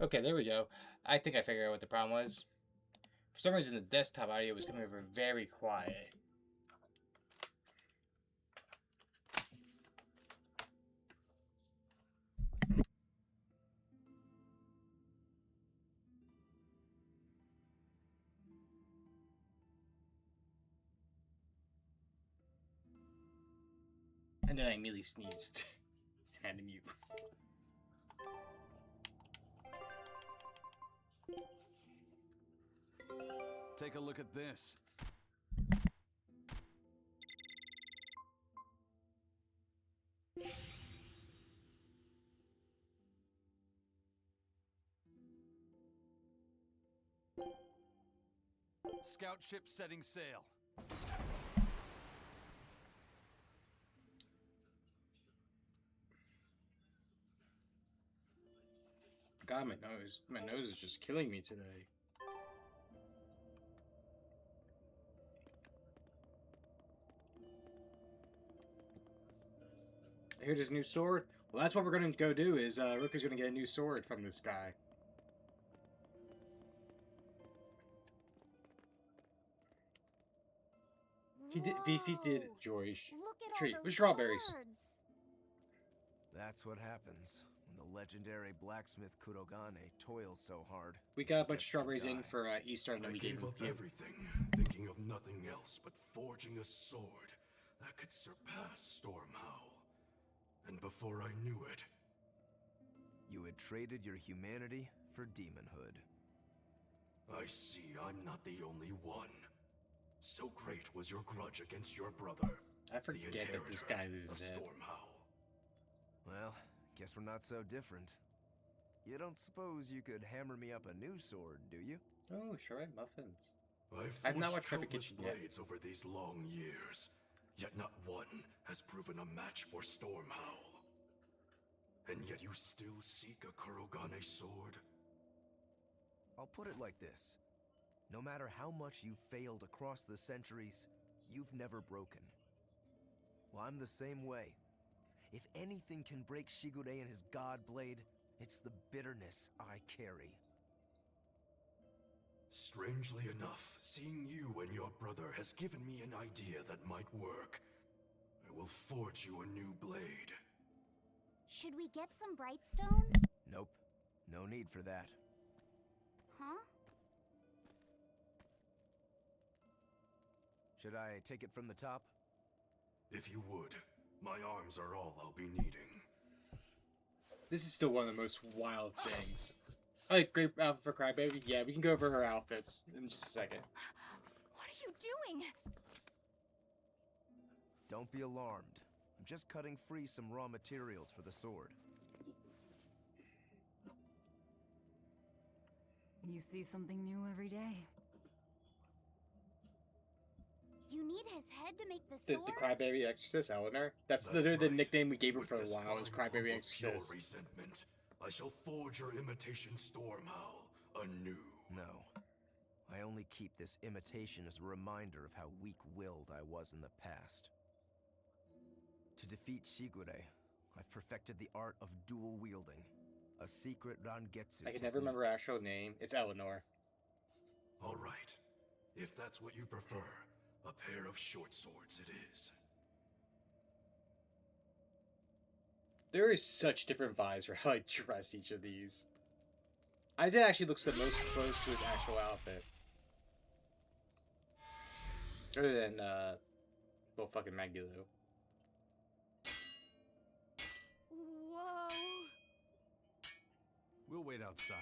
Okay, there we go. I think I figured out what the problem was. For some reason, the desktop audio was coming over very quiet. And then I immediately sneezed. And had to mute. Take a look at this. Scout ship setting sail. God, my nose is just killing me today. I hear this new sword. Well, that's what we're gonna go do. Is Rookie's gonna get a new sword from this guy. He defeated George. Look at Tree all with those strawberries. swords. That's what happens when the legendary blacksmith Kurogane toils so hard. We got a bunch of Gets to strawberries in die. for Easter, and then I we gave gave him up food. everything, thinking of nothing else but forging a sword that could surpass Stormhowl. And before I knew it, You had traded your humanity for demonhood. I see I'm not the only one. So great was your grudge against your brother, I the forget that inheritor this guy of loses it. Stormhowl. Well, guess we're not so different. You don't suppose you could hammer me up a new sword, do you? Oh, sure, muffins. I've not forged watched Perfect countless Kitchen yet. blades over these long years, yet not one has proven a match for Stormhowl. And yet you still seek a Kurogane sword? I'll put it like this. No matter how much you've failed across the centuries, you've never broken. Well, I'm the same way. If anything can break Shigure and his god blade, it's the bitterness I carry. Strangely enough, seeing you and your brother has given me an idea that might work. I will forge you a new blade. Should we get some Brightstone? Nope. No need for that. Huh? Should I take it from the top? If you would, my arms are all I'll be needing. This is still one of the most wild things. Oh, great outfit for Crybaby. Yeah, we can go over her outfits in just a second. What are you doing? Don't be alarmed. I'm just cutting free some raw materials for the sword. You see something new every day. You need his head to make the The sword? Crybaby Exorcist, Eleanor. That's That's literally the right. nickname we gave her With for a this while, was fine Crybaby clump of pure Exorcist. resentment, I shall forge your imitation Stormhowl anew. No. I only keep this imitation as a reminder of how weak-willed I was in the past. To defeat Shigure, I've perfected the art of dual wielding, a secret Rangetsu I can never remember her actual name. It's Eleanor. All right. If that's what you prefer, a pair of short swords it is. There is such different vibes for how I dress each of these. Isaac actually looks the most close to his actual outfit. Other than, well, fucking Magulu. Whoa. We'll wait outside.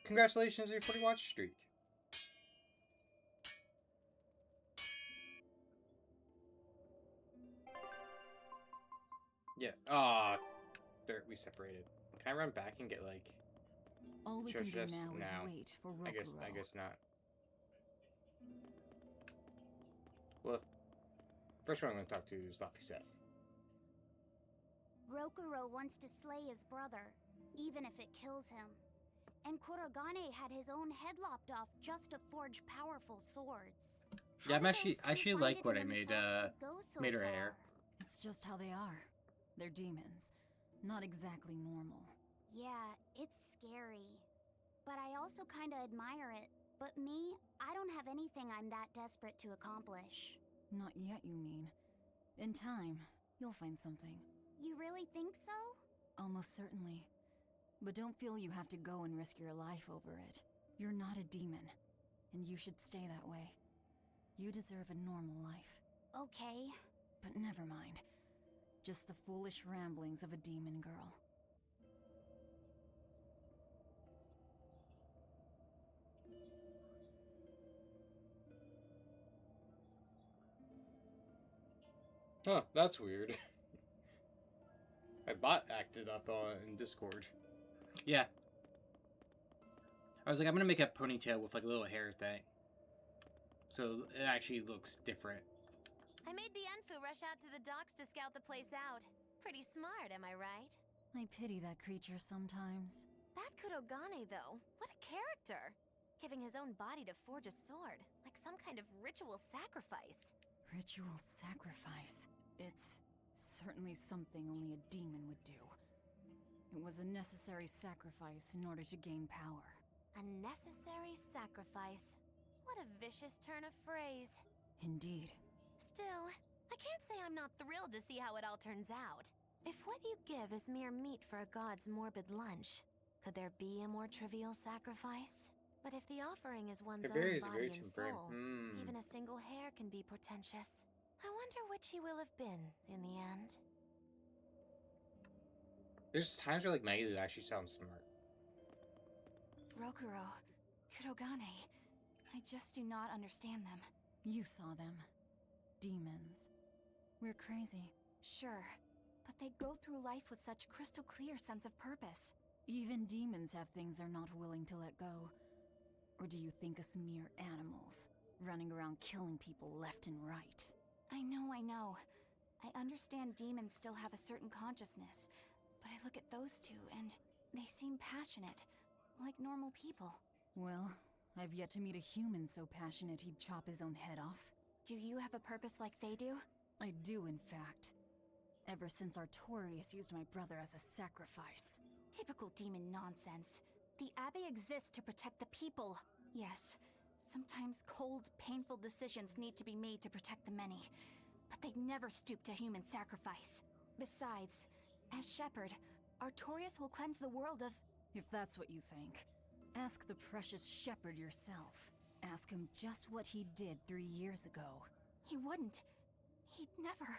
Congratulations on your 40 watch streak. Yeah. Ah, we separated. Can I run back and get like? All we can do Just now is now. wait for Rokuro. I guess not. Well, first one I'm going to talk to is Laphicet. Rokuro wants to slay his brother, even if it kills him. And Kurogane had his own head lopped off just to forge powerful swords. Yeah, How I'm do those actually two like find what it I in made themselves to go so made her far? hair. It's just how they are. They're demons. Not exactly normal. Yeah, it's scary. But I also kinda admire it. But me, I don't have anything I'm that desperate to accomplish. Not yet, you mean. In time, you'll find something. You really think so? Almost certainly. But don't feel you have to go and risk your life over it. You're not a demon, and you should stay that way. You deserve a normal life. Okay. But never mind. Just the foolish ramblings of a demon girl. Huh, that's weird. My bot acted up in Discord. Yeah. I was like, I'm gonna make a ponytail with like a little hair thing. So it actually looks different. I made Bienfu rush out to the docks to scout the place out. Pretty smart, am I right? I pity that creature sometimes. That Kurogane, though, what a character! Giving his own body to forge a sword, like some kind of ritual sacrifice. Ritual sacrifice. It's certainly something only a demon would do. It was a necessary sacrifice in order to gain power. A necessary sacrifice. What a vicious turn of phrase. Indeed. Still, I can't say I'm not thrilled to see how it all turns out. If what you give is mere meat for a god's morbid lunch, could there be a more trivial sacrifice? But if the offering is one's It own varies body very and temporary. soul, even a single hair can be portentous. I wonder which he will have been in the end. There's times where like Maggie actually sounds smart. Rokuro, Kurogane, I just do not understand them. You saw them. Demons. We're crazy. Sure, but they go through life with such crystal clear sense of purpose. Even demons have things they're not willing to let go. Or do you think us mere animals, running around killing people left and right? I know. I understand demons still have a certain consciousness, but I look at those two and they seem passionate, like normal people. Well, I've yet to meet a human so passionate he'd chop his own head off. Do you have a purpose like they do? I do, in fact. Ever since Artorius used my brother as a sacrifice. Typical demon nonsense. The Abbey exists to protect the people. Yes, sometimes cold, painful decisions need to be made to protect the many, but they'd never stoop to human sacrifice. Besides, as shepherd, Artorius will cleanse the world of... If that's what you think, ask the precious shepherd yourself. Ask him just what he did 3 years ago. He wouldn't. He'd never...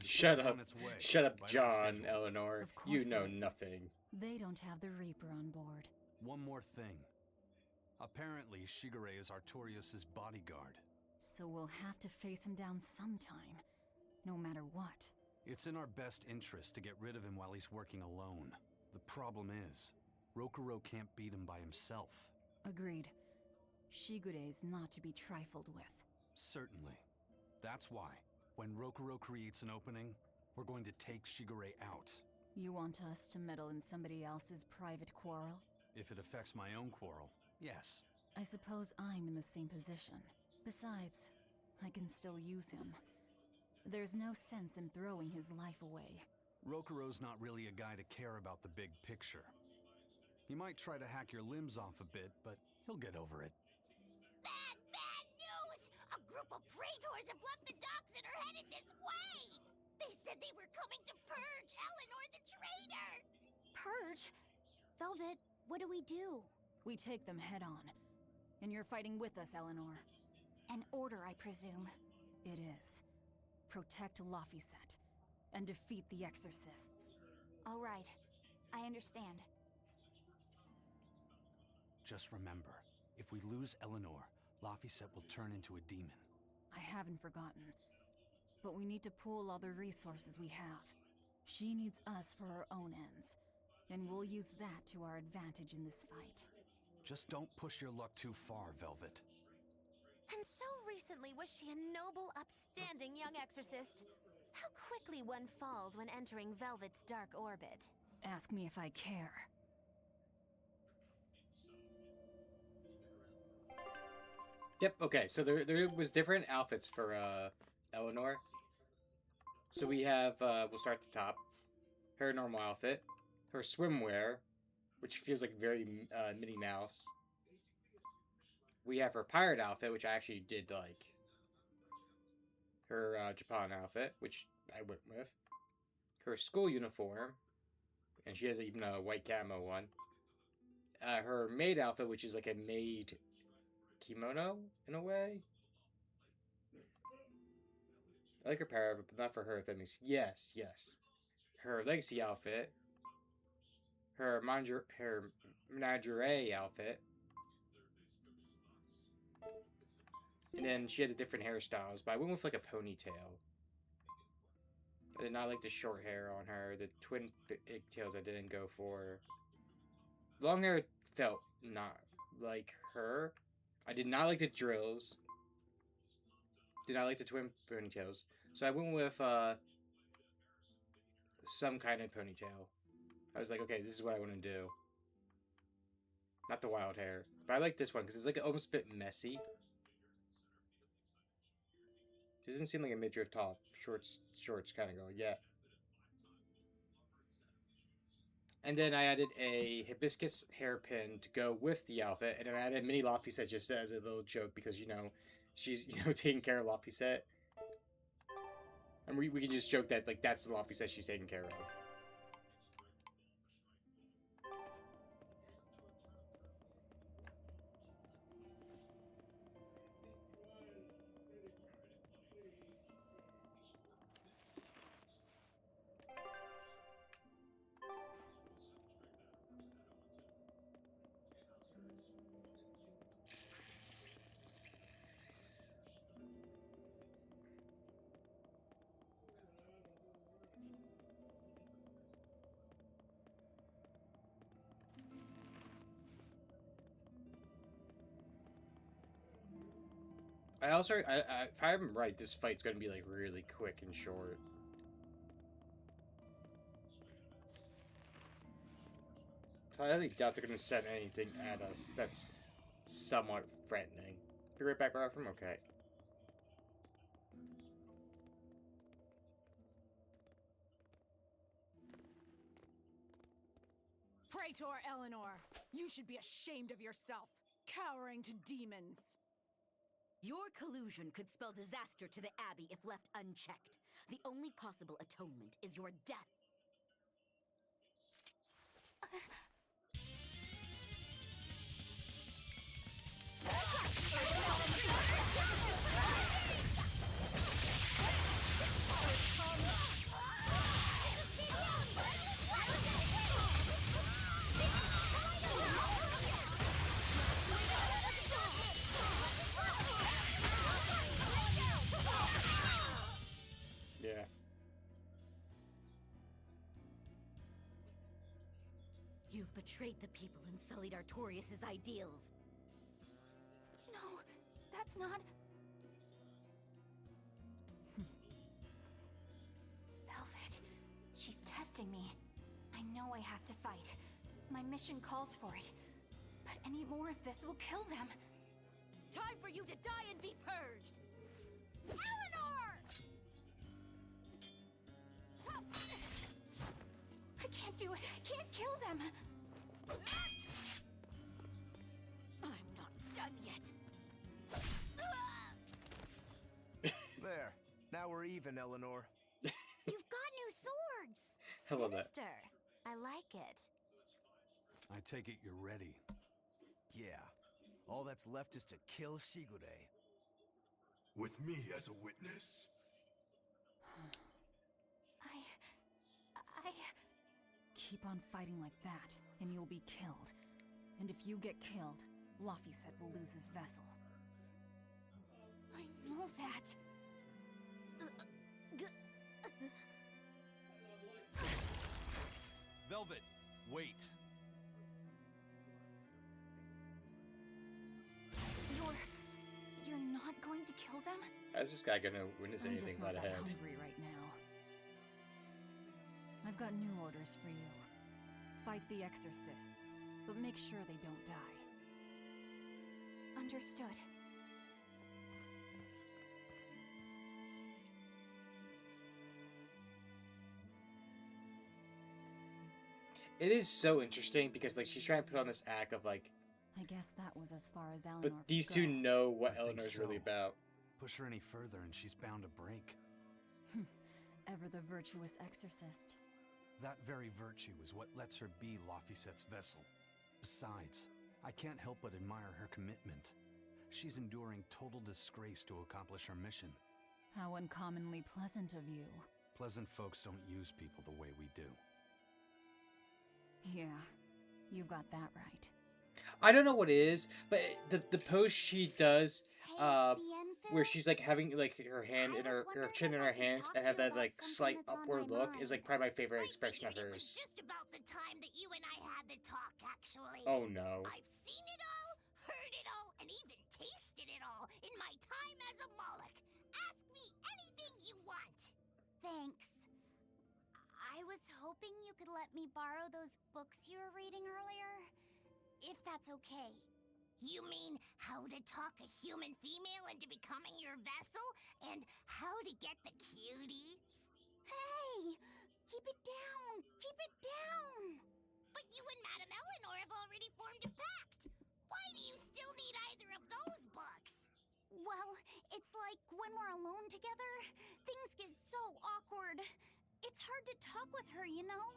Shut It's up. on its way, Shut up, right on John, schedule. Eleanor. Of course You know it is. nothing. They don't have the Reaper on board. One more thing. Apparently, Shigure is Artorius' bodyguard. So we'll have to face him down sometime, no matter what. It's in our best interest to get rid of him while he's working alone. The problem is, Rokuro can't beat him by himself. Agreed. Shigure is not to be trifled with. Certainly. That's why, when Rokuro creates an opening, we're going to take Shigure out. You want us to meddle in somebody else's private quarrel? If it affects my own quarrel, yes. I suppose I'm in the same position. Besides, I can still use him. There's no sense in throwing his life away. Rokuro's not really a guy to care about the big picture. He might try to hack your limbs off a bit, but he'll get over it. Bad news! A group of praetors have left the docks and are headed this way! They said they were coming to purge Eleanor the traitor! Purge? Velvet, what do we do? We take them head on. And you're fighting with us, Eleanor. An order, I presume. It is. Protect Laphicet, and defeat the Exorcists. All right. I understand. Just remember, if we lose Eleanor, Laphicet will turn into a demon. I haven't forgotten. But we need to pool all the resources we have. She needs us for her own ends, and we'll use that to our advantage in this fight. Just don't push your luck too far, Velvet. And so recently was she a noble, upstanding young exorcist. How quickly one falls when entering Velvet's dark orbit. Ask me if I care. Yep, okay, so there was different outfits for Eleanor. So we have, we'll start at the top. Her normal outfit. Her swimwear, which feels like very Minnie Mouse. We have her pirate outfit, which I actually did like. Her Japan outfit, which I went with. Her school uniform, and she has even a white camo one. Her maid outfit, which is like a maid kimono in a way. I like her power outfit, but not for her. If that makes yes. Her legacy outfit. Her menagerie outfit. And then she had different hairstyles, but I went with like a ponytail. I did not like the short hair on her. The twin pigtails I didn't go for. Long hair felt not like her. I did not like the drills. Did not like the twin ponytails. So I went with some kind of ponytail. I was like, okay, this is what I want to do. Not the wild hair. But I like this one because it's like almost a bit messy. She doesn't seem like a midriff top. Shorts kind of going, yeah. And then I added a hibiscus hairpin to go with the outfit. And then I added mini Laphicet just as a little joke because, you know, she's, you know, taking care of Laphicet. And we can just joke that, like, that's the Laphicet she's taking care of. I also, if I'm right, this fight's gonna be like really quick and short. So I highly doubt they're gonna send anything at us that's somewhat threatening. Be right back, from okay. Praetor Eleanor, you should be ashamed of yourself, cowering to demons. Your collusion could spell disaster to the Abbey if left unchecked. The only possible atonement is your death. Yeah. You've betrayed the people and sullied Artorius' ideals. No, that's not... Velvet, she's testing me. I know I have to fight. My mission calls for it. But any more of this will kill them. Time for you to die and be purged! Eleanor! I can't do it. I can't kill them. I'm not done yet. There. Now we're even, Eleanor. You've got new swords! I love that. Sinister. I like it. I take it you're ready. Yeah. All that's left is to kill Shigure. With me as a witness. I... Keep on fighting like that, and you'll be killed. And if you get killed, Laphicet will lose his vessel. I know that. Velvet, wait. You're not going to kill them? How's this guy gonna witness I'm anything just but not that ahead? hungry right now. I've got new orders for you. Fight the exorcists, but make sure they don't die. Understood. It is so interesting because like she's trying to put on this act of like, I guess that was as far as Eleanor but could these go. two know what I think Eleanor's really so. about. Push her any further and she's bound to break. Ever the virtuous exorcist. That very virtue is what lets her be Laphicet's vessel. Besides, I can't help but admire her commitment. She's enduring total disgrace to accomplish her mission. How uncommonly pleasant of you. Pleasant folks don't use people the way we do. Yeah, you've got that right. I don't know what it is, but the pose she does, Hey, where she's like having like her hand in her chin in her hands and have that like slight upward look is like probably my favorite expression of It was hers. just about the time that you and I had the talk, actually. Oh no. I've seen it all, heard it all, and even tasted it all in my time as a Moloch. Ask me anything you want. Thanks. I was hoping you could let me borrow those books you were reading earlier, if that's okay. You mean how to talk a human female into becoming your vessel, and how to get the cuties? Hey! Keep it down! Keep it down! But you and Madame Eleanor have already formed a pact. Why do you still need either of those books? Well, it's like when we're alone together, things get so awkward. It's hard to talk with her, you know?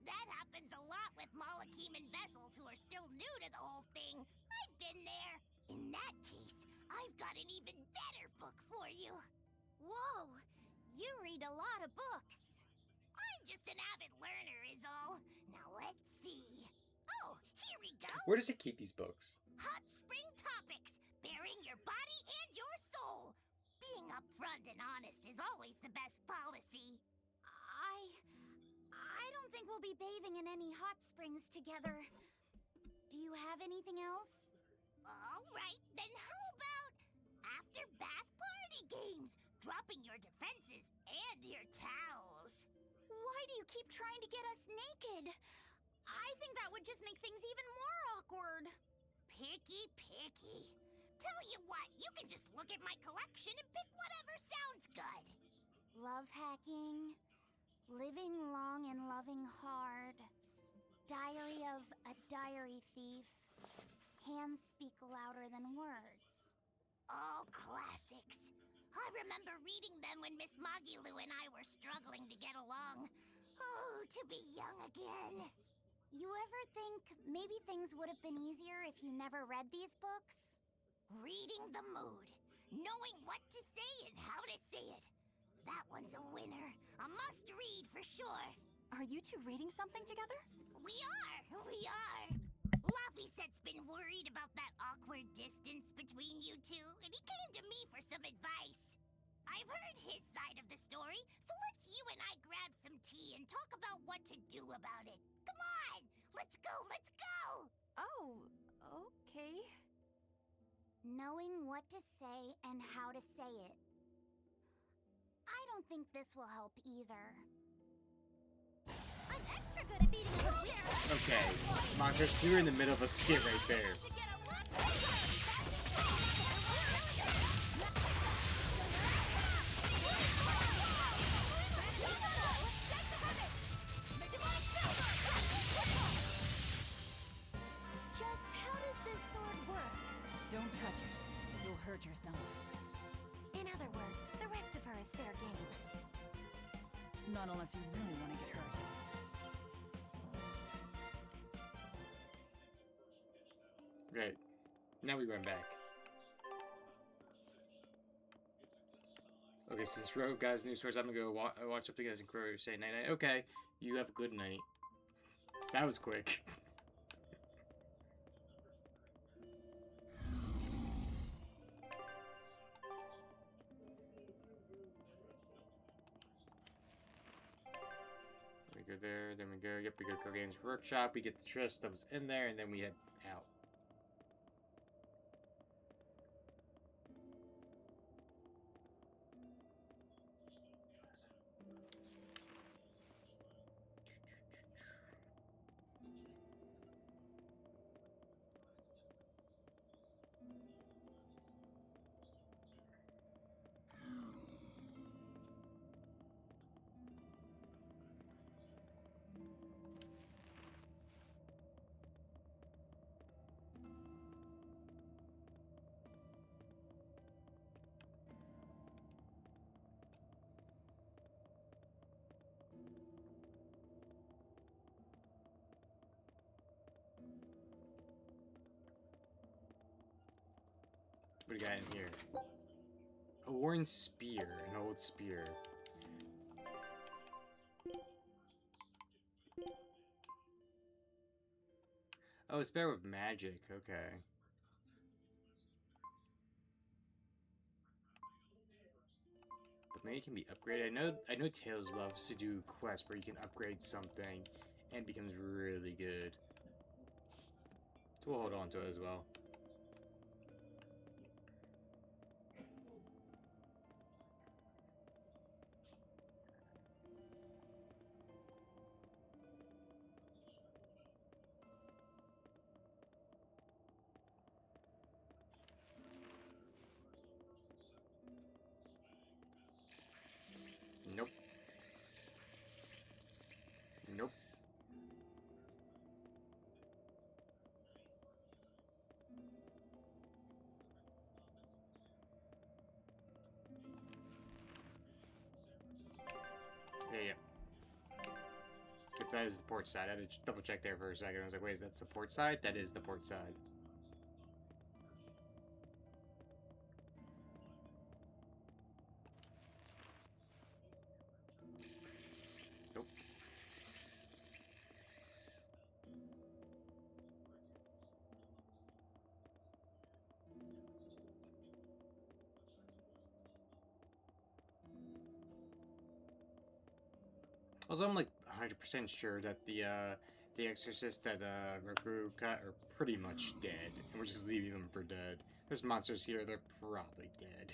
That happens a lot with Molocheman vessels who are still new to the whole thing. I've been there. In that case, I've got an even better book for you. Whoa! You read a lot of books. I'm just an avid learner is all. Now let's see. Oh, here we go. Where does it keep these books? Hot Spring Topics. Bearing your body and your soul. Being upfront and honest is always the best policy. I don't think we'll be bathing in any hot springs together. Do you have anything else? All right, then how about after bath party games? Dropping your defenses and your towels. Why do you keep trying to get us naked? I think that would just make things even more awkward. Picky. Tell you what, you can just look at my collection and pick whatever sounds good. Love hacking, living long and loving hard, diary of a diary thief, hands speak louder than words. All classics. I remember reading them when Miss Magilu and I were struggling to get along. Oh, to be young again. You ever think maybe things would have been easier if you never read these books? Reading the mood. Knowing what to say and how to say it. That one's a winner. A must-read for sure. Are you two reading something together? We are. Laphicet's been worried about that awkward distance between you two, and he came to me for some advice. I've heard his side of the story, so let's you and I grab some tea and talk about what to do about it. Come on! Let's go! Oh, okay. Knowing what to say and how to say it. I don't think this will help either. I'm extra good at beating the Okay, Monsters, we were in the middle of a skit right there. Just how does this sword work? Don't touch it. You'll hurt yourself. In other words, the rest of her is fair game. Not unless you really want to get hurt. Right. Now we run back. Okay, since Rogue got his new swords, I'm gonna go watch up the guys in Crow say night night. Okay, you have a good night. That was quick. We go there, then we go, yep, we go to Games Workshop, we get the trust that was in there, and then we head out. What do we got in here? A worn spear, an old spear. Oh, it's better with magic. Okay. But maybe it can be upgraded. I know Tails loves to do quests where you can upgrade something and it becomes really good. So we'll hold on to it as well. Nope. Nope. Yeah. If that is the port side, I had to double check there for a second. I was like, wait, is that the port side? That is the port side. Nope. Although I'm like 100% sure that the exorcist that Roku got are pretty much dead, and we're just leaving them for dead. There's monsters here, they're probably dead.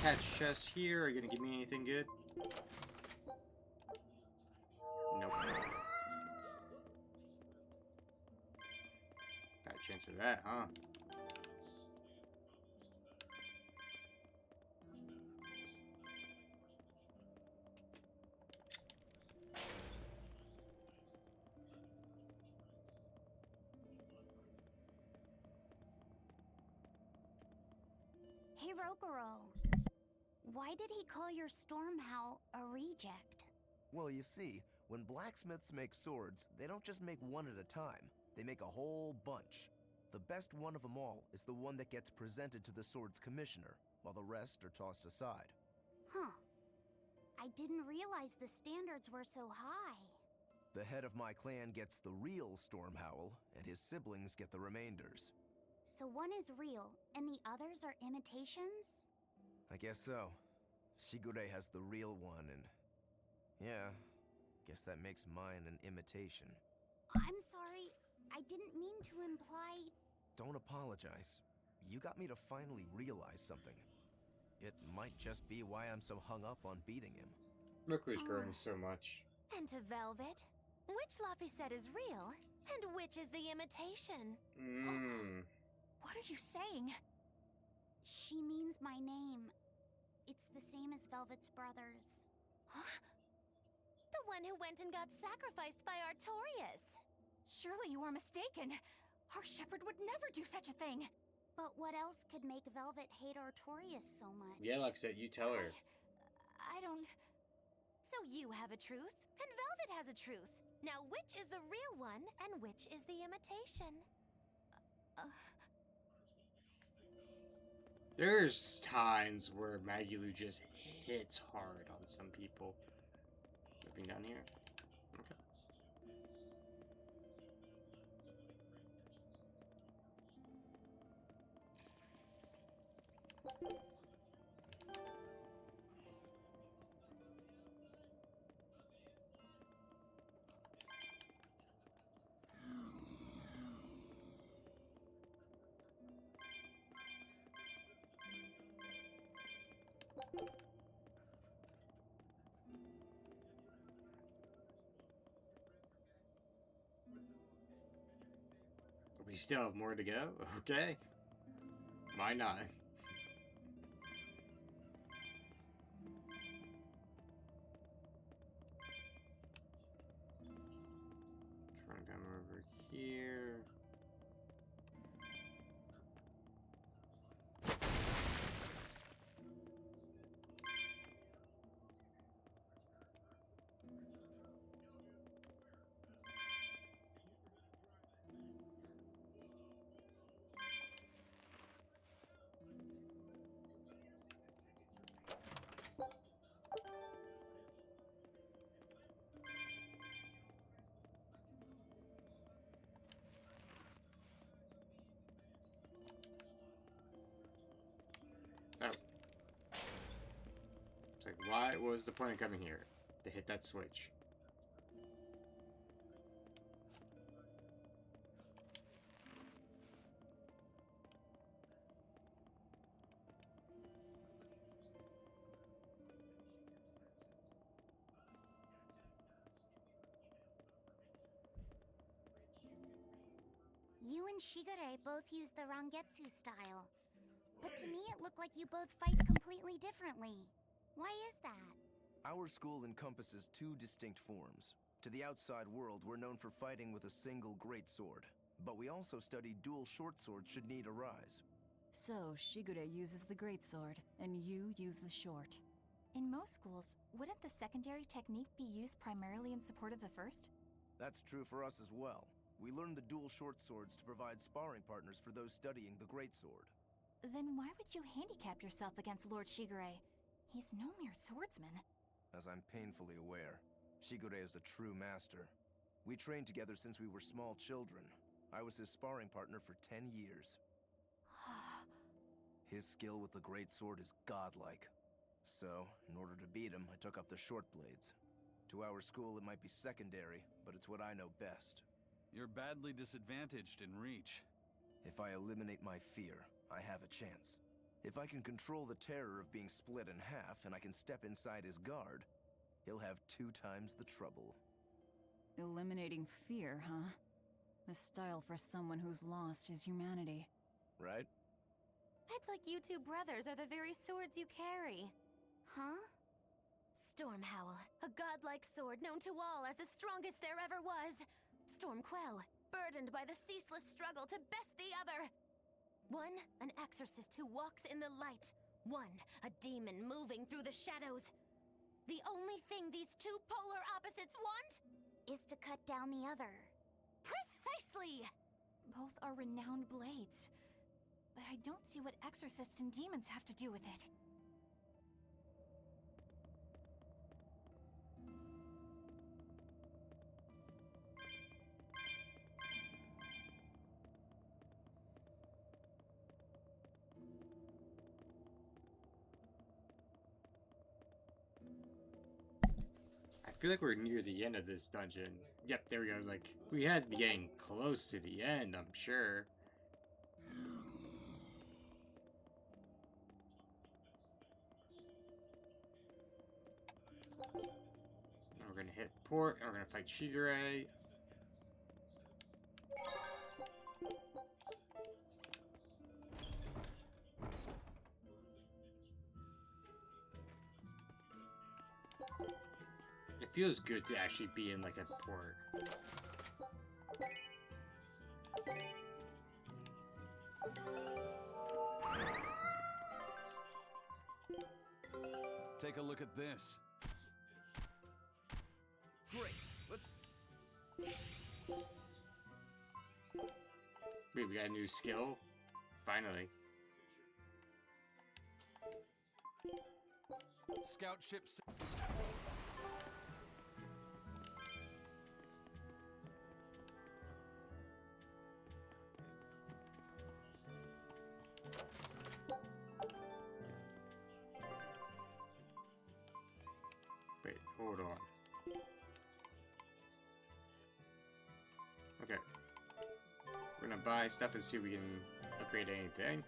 Catch chest here. Are you gonna give me anything good? Nope. Got a chance of that, huh? Hey, Rokuro. Why did he call your storm howl a reject? Well, you see, when blacksmiths make swords, they don't just make one at a time. They make a whole bunch. The best one of them all is the one that gets presented to the sword's commissioner, while the rest are tossed aside. Huh. I didn't realize the standards were so high. The head of my clan gets the real storm howl, and his siblings get the remainders. So one is real, and the others are imitations? I guess so. Shigure has the real one, and yeah, guess that makes mine an imitation. I'm sorry. I didn't mean to imply... Don't apologize. You got me to finally realize something. It might just be why I'm so hung up on beating him. Roku's growing so much. And to Velvet, which Laphicet is real, and which is the imitation? What are you saying? She means my name. It's the same as Velvet's brothers. Huh? The one who went and got sacrificed by Artorias. Surely you are mistaken. Our shepherd would never do such a thing. But what else could make Velvet hate Artorias so much? Yeah, like I said, you tell her. I don't... So you have a truth, and Velvet has a truth. Now which is the real one, and which is the imitation? There's times where Maggie Lou just hits hard on some people. Nothing down here. Okay. We still have more to go? Okay. Why not? Trying to come over here. Oh. It's like, why was the point of coming here? To hit that switch. You and Shigure both use the Rangetsu style. But to me, it looked like you both fight completely differently. Why is that? Our school encompasses two distinct forms. To the outside world, we're known for fighting with a single greatsword. But we also study dual short swords should need arise. So, Shigure uses the greatsword, and you use the short. In most schools, wouldn't the secondary technique be used primarily in support of the first? That's true for us as well. We learn the dual short swords to provide sparring partners for those studying the greatsword. Then why would you handicap yourself against Lord Shigure? He's no mere swordsman. As I'm painfully aware, Shigure is a true master. We trained together since we were small children. I was his sparring partner for 10 years. His skill with the greatsword is godlike. So, in order to beat him, I took up the short blades. To our school, it might be secondary, but it's what I know best. You're badly disadvantaged in reach. If I eliminate my fear, I have a chance. If I can control the terror of being split in half and I can step inside his guard, he'll have 2 times the trouble. Eliminating fear, huh? A style for someone who's lost his humanity. Right? It's like you two brothers are the very swords you carry. Huh? Stormhowl, a godlike sword known to all as the strongest there ever was. Stormquell, burdened by the ceaseless struggle to best the other. One, an exorcist who walks in the light. One, a demon moving through the shadows. The only thing these two polar opposites want Is to cut down the other. precisely! Both are renowned blades. But I don't see what exorcists and demons have to do with it. I feel like we're near the end of this dungeon. Yep, there we go. I was like, we had to be getting close to the end, I'm sure. Now we're gonna hit port, and we're gonna fight Shigure. It feels good to actually be in like a port. Take a look at this. Great! Let's... Wait, we got a new skill? Finally. Scout ship. Wait, hold on. Okay. We're gonna buy stuff and see if we can upgrade anything.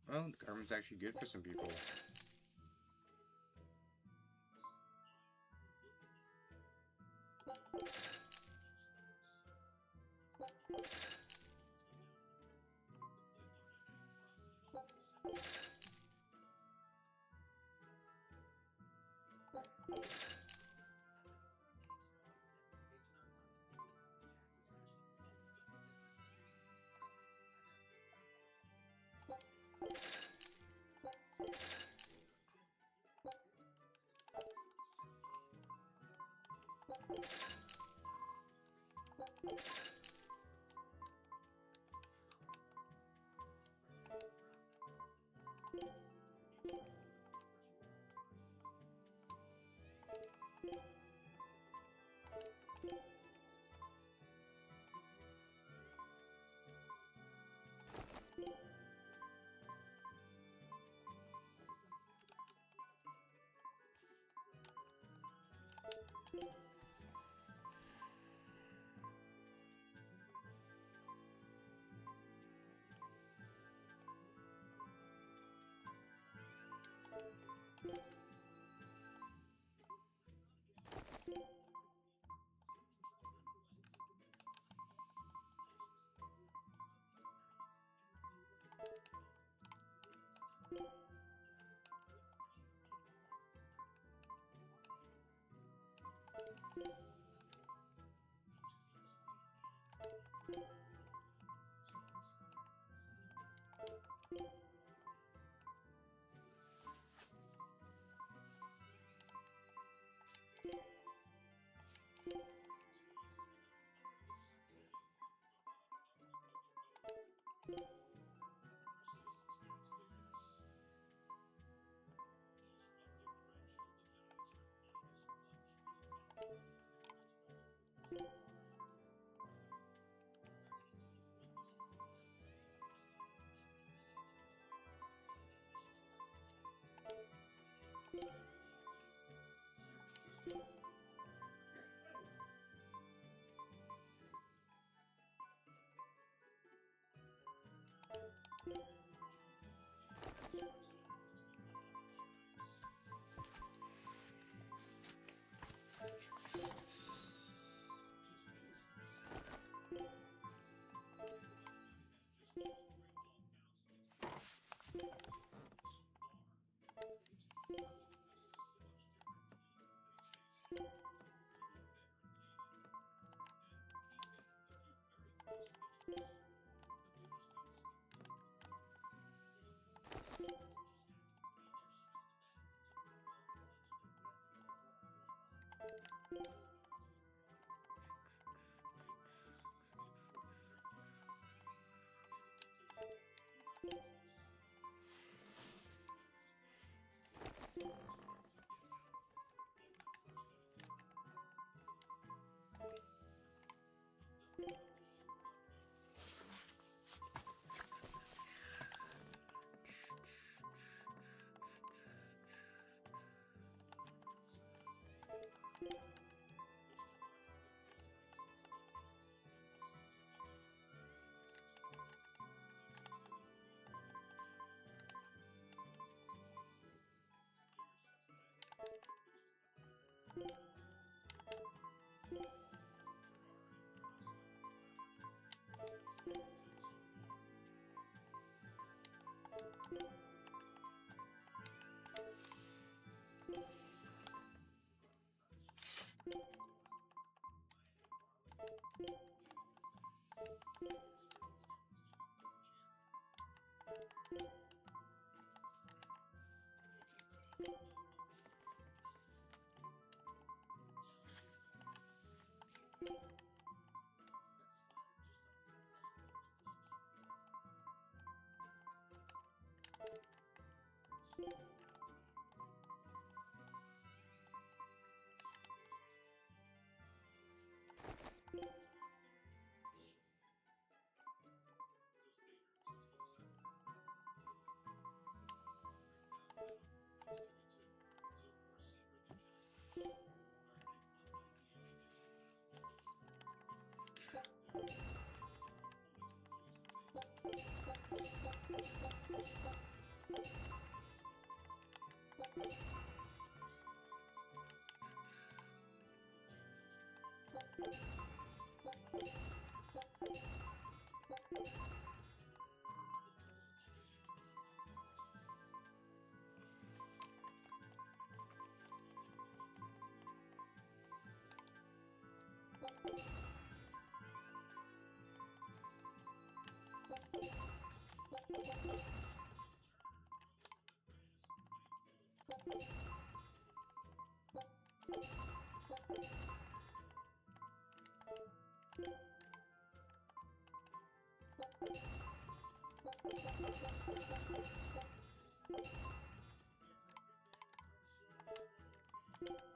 Well, the karma's actually good for some people.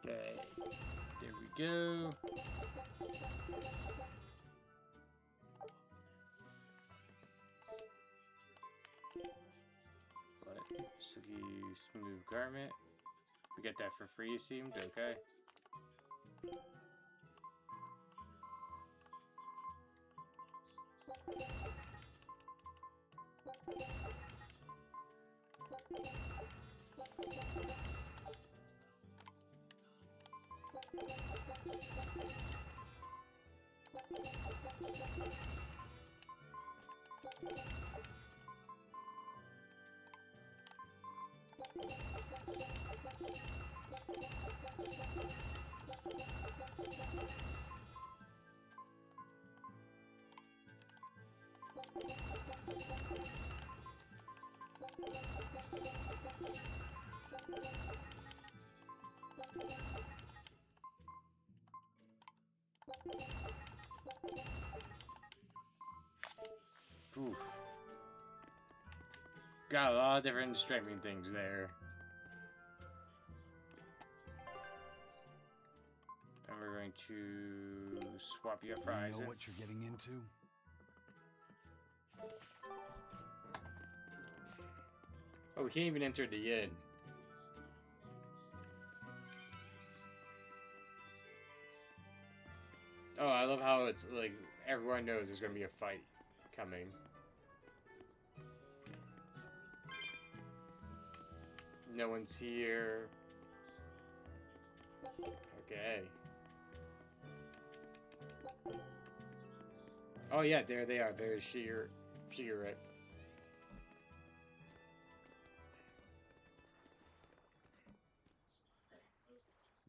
Okay, there we go. What? Silky smooth garment. We get that for free, it seemed. Okay. Ooh. Got a lot of different strengthening things there. And we're going to swap you up for You Eisen. know what you're getting into? Oh, we can't even enter the inn. Oh, I love how it's like everyone knows there's gonna be a fight coming. No one's here. Okay. Oh yeah, there they are. There's Shigeru.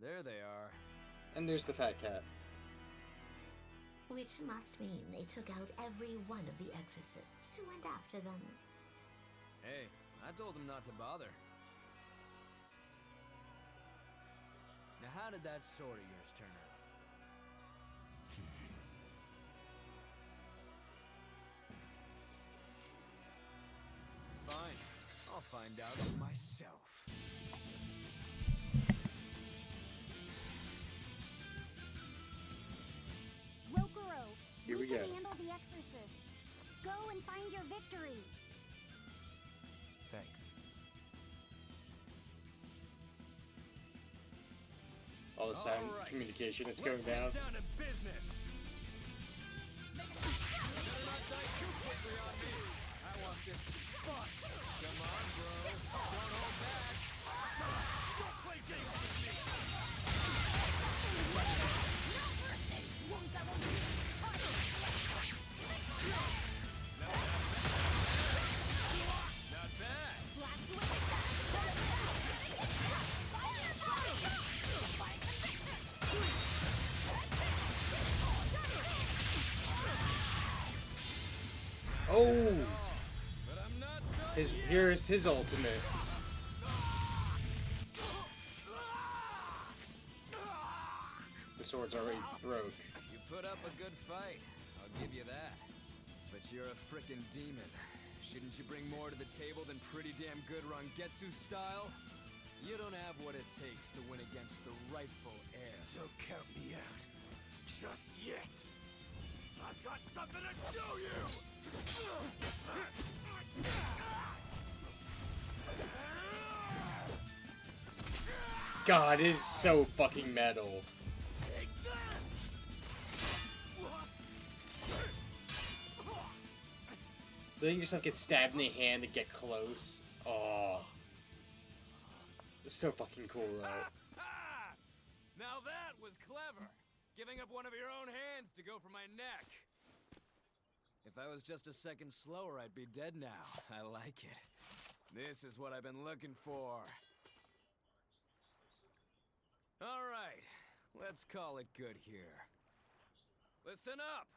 There they are. And there's the fat cat. Which must mean they took out every one of the exorcists who went after them. Hey, I told them not to bother. Now how did that sword of yours turn out? Fine, I'll find out for myself. Rokuro, Here we can go. handle the exorcists. Go and find your victory. Thanks. All the silent All right. communication that's Let's going down. get down to business. Better not die too quickly on me. I want this to be fun. Come on, bro. Don't hold back. Don't play games with me. Not bad. Oh! But I'm not done His yet. here's his ultimate. The sword's already broke. You put up a good fight. I'll give you that. But you're a frickin' demon. Shouldn't you bring more to the table than pretty damn good Rangetsu style? You don't have what it takes to win against the rightful heir. Don't count me out. Just yet. I've got something to show you! God, it is so fucking metal. Take this! Letting yourself get stabbed in the hand to get close. Oh, so fucking cool though. Now that was clever. Giving up one of your own hands to go for my neck. If I was just a second slower, I'd be dead now. I like it. This is what I've been looking for. All right, let's call it good here. Listen up.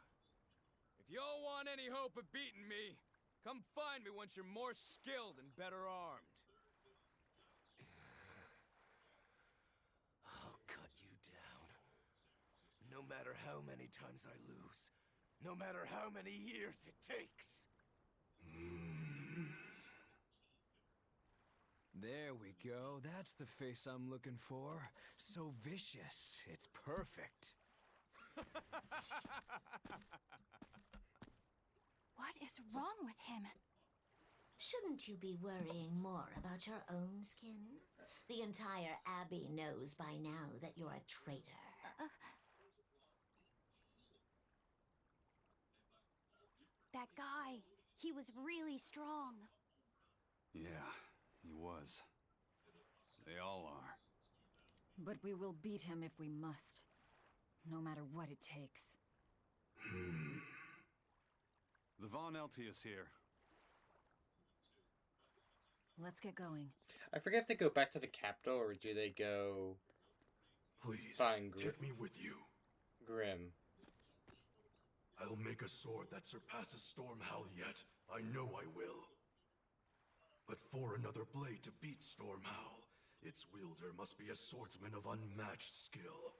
If y'all want any hope of beating me, come find me once you're more skilled and better armed. I'll cut you down. No matter how many times I lose. No matter how many years it takes. There we go. That's the face I'm looking for. So vicious. It's perfect. What is wrong with him? Shouldn't you be worrying more about your own skin? The entire Abbey knows by now that you're a traitor. That guy, he was really strong. Yeah, he was. They all are. But we will beat him if we must. No matter what it takes. The Von Eltius here. Let's get going. I forget if they go back to the capital or do they go Please, find take me with you. Grim. I'll make a sword that surpasses Stormhowl yet. I know I will. But for another blade to beat Stormhowl, its wielder must be a swordsman of unmatched skill.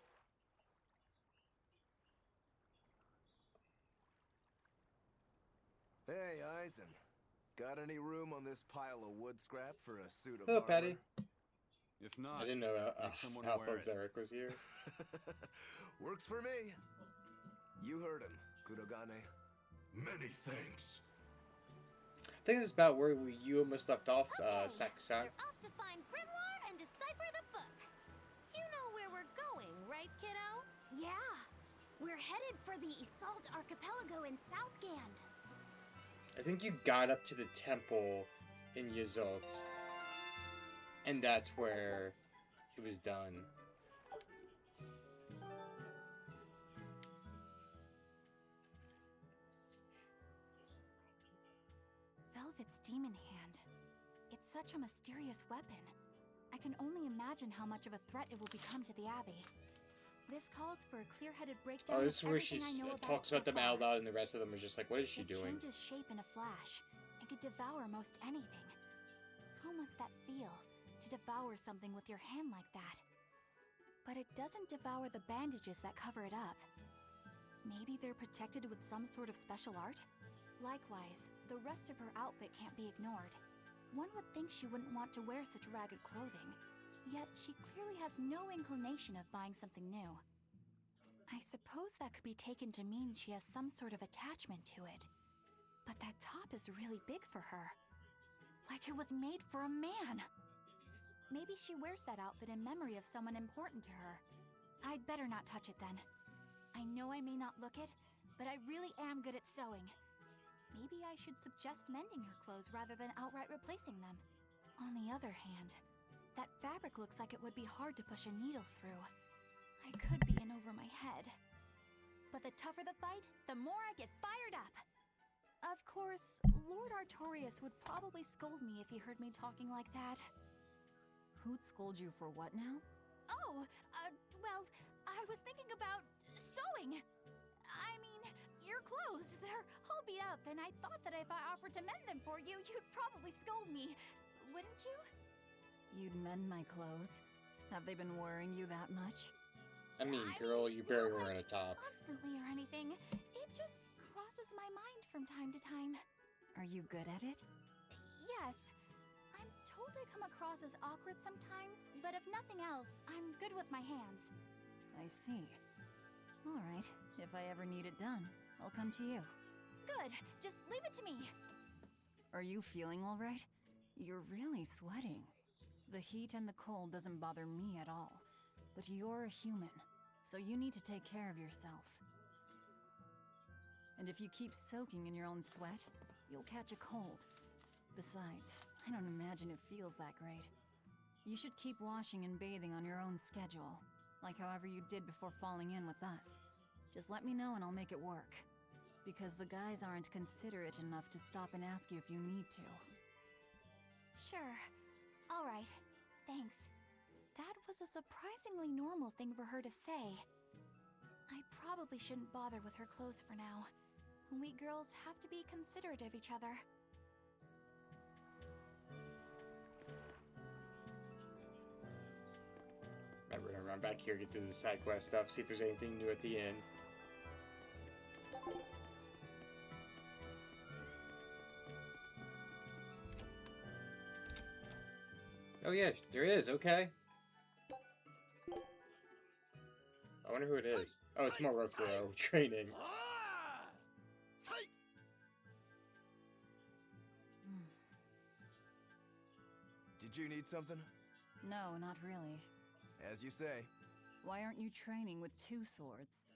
Hey, Eisen. Got any room on this pile of wood scrap for a suit of Hello, armor? Patty. If not, I didn't know make someone Alpha wear it. Zarek was here. Works for me. You heard him, Kurogane. Many thanks. I think this is about where you almost left off, Sakusan. They're off to find Grimoire and decipher the book. You know where we're going, right, kiddo? Yeah, we're headed for the Assault Archipelago in Southgand. I think you got up to the temple in Yuzot. And that's where it was done. Velvet's demon hand. It's such a mysterious weapon. I can only imagine how much of a threat it will become to the Abbey. This calls for a clear-headed breakdown Oh, this is of where everything she I know talks so about them far. out loud and the rest of them are just like, what is she It doing? changes shape in a flash and could devour most anything. How must that feel, to devour something with your hand like that? But it doesn't devour the bandages that cover it up. Maybe they're protected with some sort of special art? Likewise, the rest of her outfit can't be ignored. One would think she wouldn't want to wear such ragged clothing, yet she clearly has no inclination of buying something new. I suppose that could be taken to mean she has some sort of attachment to it. But that top is really big for her. Like it was made for a man. Maybe she wears that outfit in memory of someone important to her. I'd better not touch it then. I know I may not look it, but I really am good at sewing. Maybe I should suggest mending her clothes rather than outright replacing them. On the other hand, that fabric looks like it would be hard to push a needle through. I could be in over my head. But the tougher the fight, the more I get fired up. Of course, Lord Artorias would probably scold me if he heard me talking like that. Who'd scold you for what now? Oh, well, I was thinking about sewing. I mean, your clothes, they're all beat up, and I thought that if I offered to mend them for you, you'd probably scold me. Wouldn't you? You'd mend my clothes? Have they been worrying you that much? I mean, girl, you barely wearing a top. Constantly or anything. It just crosses my mind from time to time. Are you good at it? Yes. I'm told I come across as awkward sometimes, but if nothing else, I'm good with my hands. I see. All right, if I ever need it done, I'll come to you. Good. Just leave it to me. Are you feeling all right? You're really sweating. The heat and the cold doesn't bother me at all. But you're a human, so you need to take care of yourself. And if you keep soaking in your own sweat, you'll catch a cold. Besides, I don't imagine it feels that great. You should keep washing and bathing on your own schedule, like however you did before falling in with us. Just let me know and I'll make it work. Because the guys aren't considerate enough to stop and ask you if you need to. Sure. Alright. Thanks. That was a surprisingly normal thing for her to say. I probably shouldn't bother with her clothes for now. We girls have to be considerate of each other. I'm gonna run back here, get through the side quest stuff, see if there's anything new at the end. Oh yeah, there is, okay. I wonder who it is. Oh, it's Morocco training. Did you need something? No, not really. As you say. Why aren't you training with 2 swords?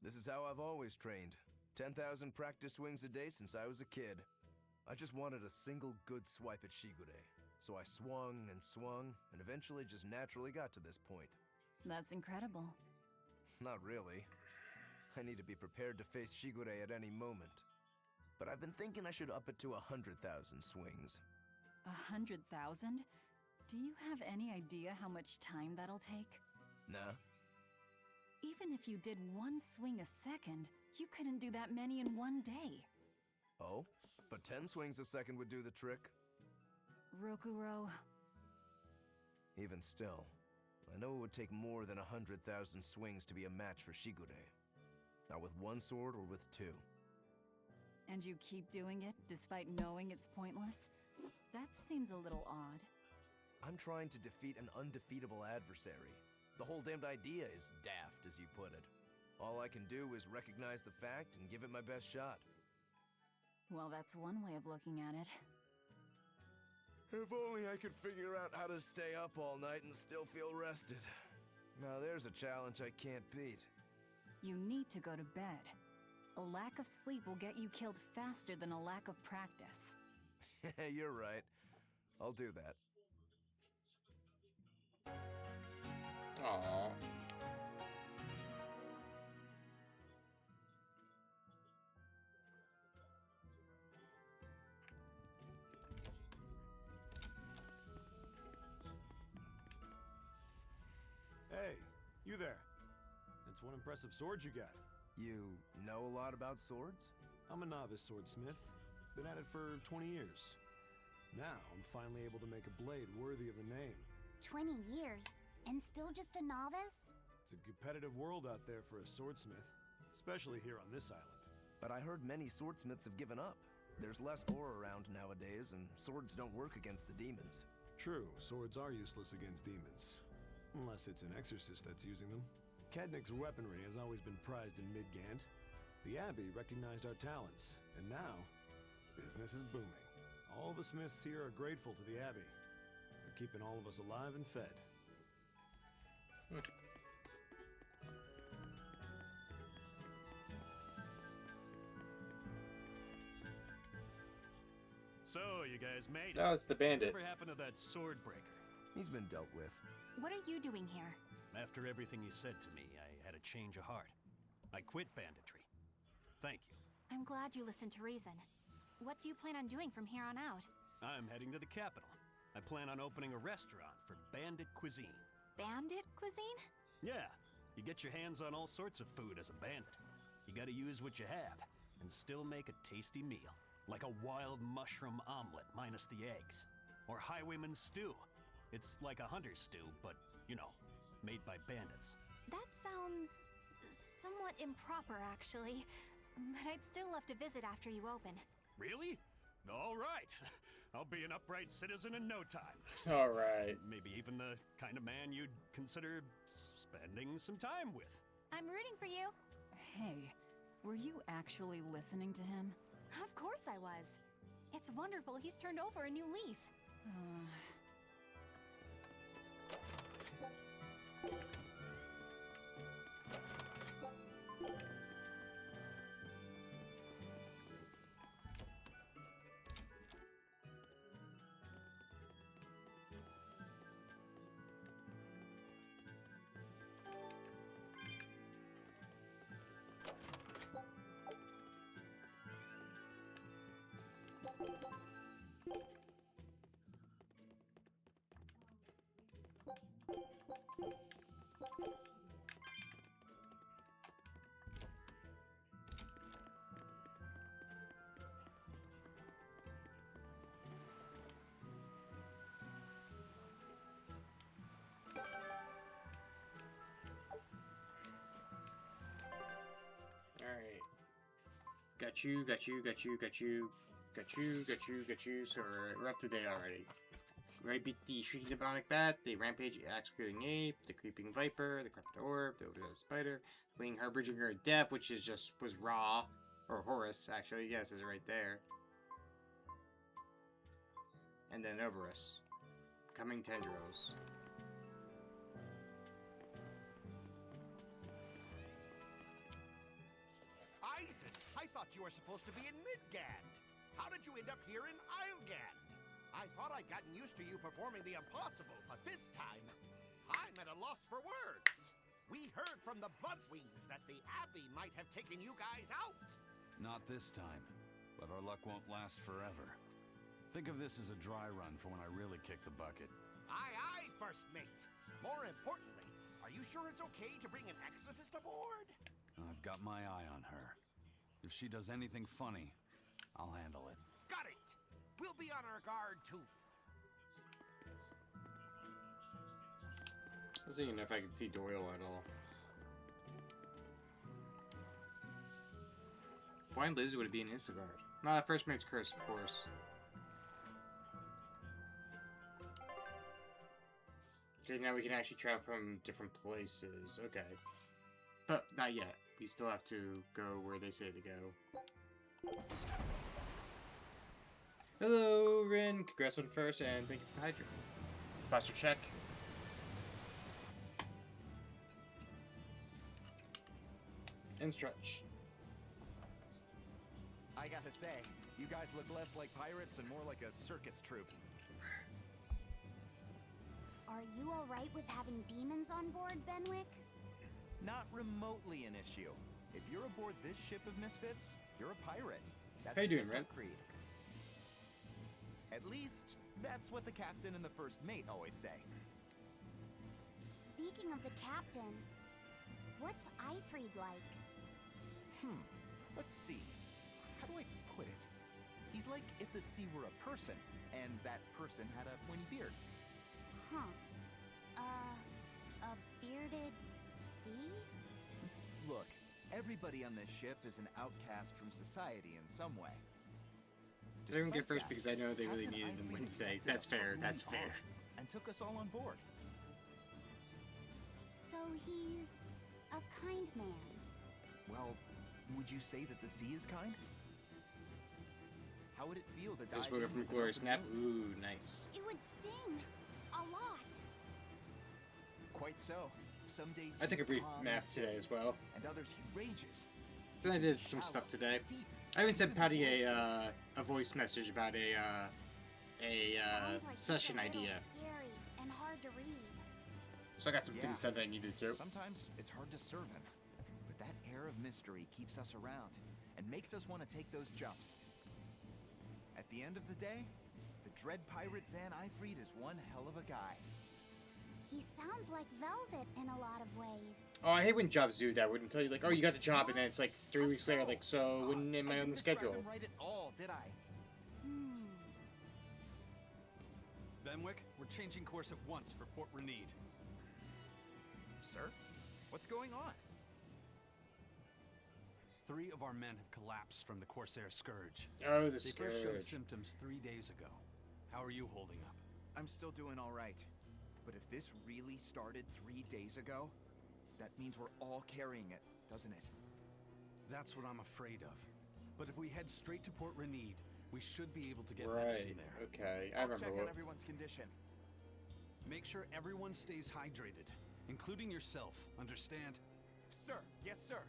This is how I've always trained. 10,000 practice swings a day since I was a kid. I just wanted a single good swipe at Shigure. So I swung, and eventually just naturally got to this point. That's incredible. Not really. I need to be prepared to face Shigure at any moment. But I've been thinking I should up it to 100,000 swings. 100,000? Do you have any idea how much time that'll take? Nah. Even if you did 1 swing a second, you couldn't do that many in 1 day. Oh? But 10 swings a second would do the trick. Rokuro. Even still, I know it would take more than 100,000 swings to be a match for Shigure. Not with 1 sword or with 2. And you keep doing it despite knowing it's pointless? That seems a little odd. I'm trying to defeat an undefeatable adversary. The whole damned idea is daft, as you put it. All I can do is recognize the fact and give it my best shot. Well, that's one way of looking at it. If only I could figure out how to stay up all night and still feel rested. Now there's a challenge I can't beat. You need to go to bed. A lack of sleep will get you killed faster than a lack of practice. You're right. I'll do that. Aww. Hey, you there. That's one impressive sword you got. You know a lot about swords? I'm a novice swordsmith. Been at it for 20 years. Now, I'm finally able to make a blade worthy of the name. 20 years? And still just a novice? It's a competitive world out there for a swordsmith, especially here on this island. But I heard many swordsmiths have given up. There's less ore around nowadays, and swords don't work against the demons. True, swords are useless against demons. Unless it's an exorcist that's using them. Kadnik's weaponry has always been prized in Midgant. The Abbey recognized our talents, and now, business is booming. All the smiths here are grateful to the Abbey. They're keeping all of us alive and fed. So, you guys made it. No, it's the bandit. Whatever happened to that sword breaker? He's been dealt with. What are you doing here? After everything you said to me, I had a change of heart. I quit banditry. Thank you. I'm glad you listened to reason. What do you plan on doing from here on out? I'm heading to the capital. I plan on opening a restaurant for bandit cuisine. Bandit cuisine? Yeah, you get your hands on all sorts of food as a bandit. You gotta use what you have, and still make a tasty meal. Like a wild mushroom omelet minus the eggs. Or highwayman's stew. It's like a hunter's stew, but, you know, made by bandits. That sounds somewhat improper, actually. But I'd still love to visit after you open. Really? All right. I'll be an upright citizen in no time. All right. Maybe even the kind of man you'd consider spending some time with. I'm rooting for you. Hey, were you actually listening to him? Of course I was. It's wonderful he's turned over a new leaf. Alright. Got you. So we're up to date already. Right, beat the Shrieking Demonic Bat, the Rampage Executing Ape, the Creeping Viper, the Corrupted Orb, the Overdose Spider, the Winged Harbinger of Death, which is was Ra, or Horus, actually, yes, is right there. And then Oberus. Coming Tendrils. Isaac, I thought you were supposed to be in Midgand. How did you end up here in Islegand? I thought I'd gotten used to you performing the impossible, but this time, I'm at a loss for words. We heard from the Bloodwings that the Abbey might have taken you guys out. Not this time, but our luck won't last forever. Think of this as a dry run for when I really kick the bucket. Aye, aye, First Mate. More importantly, are you sure it's okay to bring an exorcist aboard? I've got my eye on her. If she does anything funny, I'll handle it. Got it! We'll be on our guard, too. I was thinking if I could see Doyle at all. Blind Lizard would be in Isengard. No, that First Mate's Curse, of course. Okay, now we can actually travel from different places. Okay. But not yet. We still have to go where they say to go. Hello, Rin. Congrats on the first, and thank you for the Hydra. Posture check. And stretch. I gotta say, you guys look less like pirates and more like a circus troupe. Are you alright with having demons on board, Benwick? Not remotely an issue. If you're aboard this ship of misfits, you're a pirate. That's How you doing, just Ren? our creed. At least, that's what the captain and the first mate always say. Speaking of the captain, what's Eifried like? Let's see. How do I put it? He's like if the sea were a person, and that person had a pointy beard. Huh. A bearded sea? Look, everybody on this ship is an outcast from society in some way. I didn't get Despite first that, because I know they really Captain needed them Eifried Wednesday. accepted That's us for fair, who that's we fair. are, and took us all on board. So he's a kind man. Well, would you say that the sea is kind? How would it feel to Just dive woke in up from with an Glory open Snap. wound? Ooh, nice. It would sting. A lot. Quite so. Some days I took he's a brief calm nap and today as well. and others he rages. Then I did some stuff today. I even sent Patty a voice message about a Sounds like session he's a little idea. Scary and hard to read. So I got some Yeah. things done that I needed to. Sometimes it's hard to serve him, but that air of mystery keeps us around and makes us want to take those jumps. At the end of the day, the dread pirate Van Eifried is one hell of a guy. He sounds like Velvet in a lot of ways. Oh, I hate when jobs do that. Wouldn't tell you like, oh, you got the job, and then it's like 3 weeks later, like, so when am I on didn't the describe schedule? him right at all, did I? Benwick, we're changing course at once for Port Renede. Sir, what's going on? 3 of our men have collapsed from the Corsair Scourge. Oh, the They first showed Scourge. symptoms 3 days ago. How are you holding up? I'm still doing all right. But if this really started 3 days ago, that means we're all carrying it, doesn't it? That's what I'm afraid of. But if we head straight to Port Renede, we should be able to get Right. medicine there. Okay, I I'll remember check what. on everyone's condition. Make sure everyone stays hydrated, including yourself. Understand? Sir, yes, sir.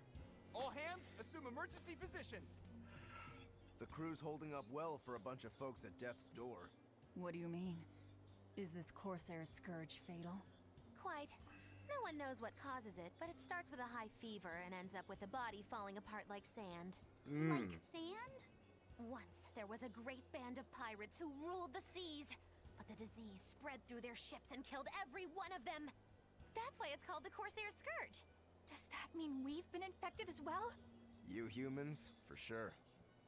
All hands, assume emergency positions. The crew's holding up well for a bunch of folks at death's door. What do you mean? Is this Corsair Scourge fatal? Quite. No one knows what causes it, but it starts with a high fever and ends up with the body falling apart like sand. Like sand? Once, there was a great band of pirates who ruled the seas, but the disease spread through their ships and killed every one of them. That called the Corsair Scourge. Does that mean we've been infected as well? You humans, for sure.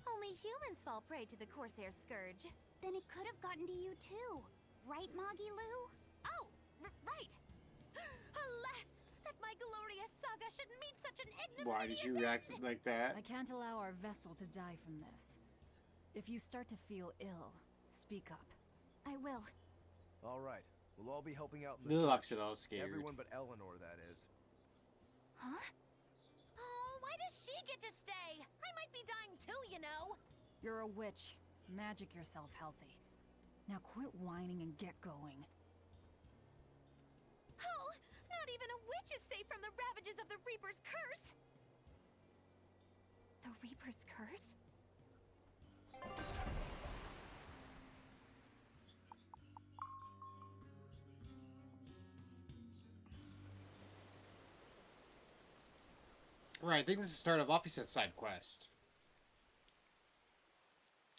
Only humans fall prey to the Corsair Scourge. Then it could have gotten to you too. Right, Moggy Lou? Oh, right. Alas, that my glorious saga should meet such an ignominious Why did you react end. like that? I can't allow our vessel to die from this. If you start to feel ill, speak up. I will. All right, we'll all be helping out in the Lil search. said I was scared. Everyone but Eleanor, that is. Huh? Oh, why does she get to stay? I might be dying too, you know. You're a witch. Magic yourself healthy. Now quit whining and get going. Oh, not even a witch is safe from the ravages of the Reaper's curse. The Reaper's curse? Right, I think this is the start of Laufeyset's side quest.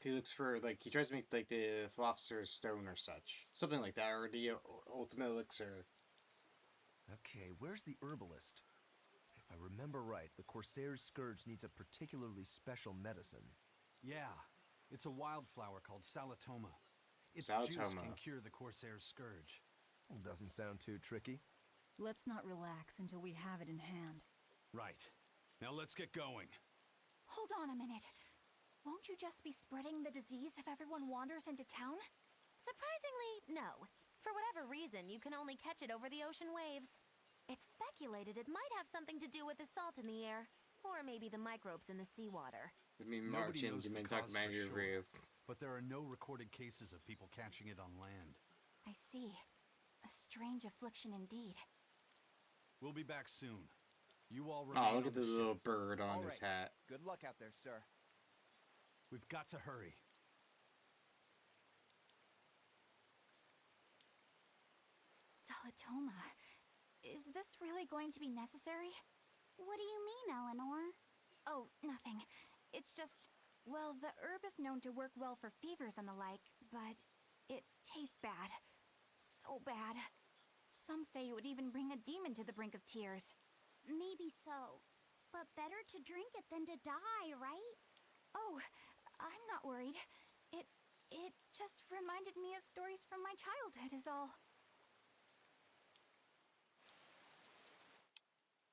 He looks for, like, he tries to make, like, the Philosopher's Stone or such. Something like that, or the Ultimate Elixir. Okay, where's the herbalist? If I remember right, the Corsair's Scourge needs a particularly special medicine. Yeah, it's a wildflower called Salatoma. Its juice Salatoma. can cure the Corsair's Scourge. Doesn't sound too tricky. Let's not relax until we have it in hand. Right. Now let's get going. Hold on a minute. Won't you just be spreading the disease if everyone wanders into town? Surprisingly, no. For whatever reason, you can only catch it over the ocean waves. It's speculated it might have something to do with the salt in the air, or maybe the microbes in the seawater. I mean, Nobody Martin, knows you the may talk cause about for your sure, review. but there are no recorded cases of people catching it on land. I see. A strange affliction indeed. We'll be back soon. You all remain Oh, look on at the ship. little bird on All his right. hat. Good luck out there, sir. We've got to hurry. Salatoma. Is this really going to be necessary? What do you mean, Eleanor? Oh, nothing. It's just, well, the herb is known to work well for fevers and the like, but it tastes bad. So bad. Some say it would even bring a demon to the brink of tears. Maybe so. But better to drink it than to die, right? Oh, I'm not worried. It just reminded me of stories from my childhood is all.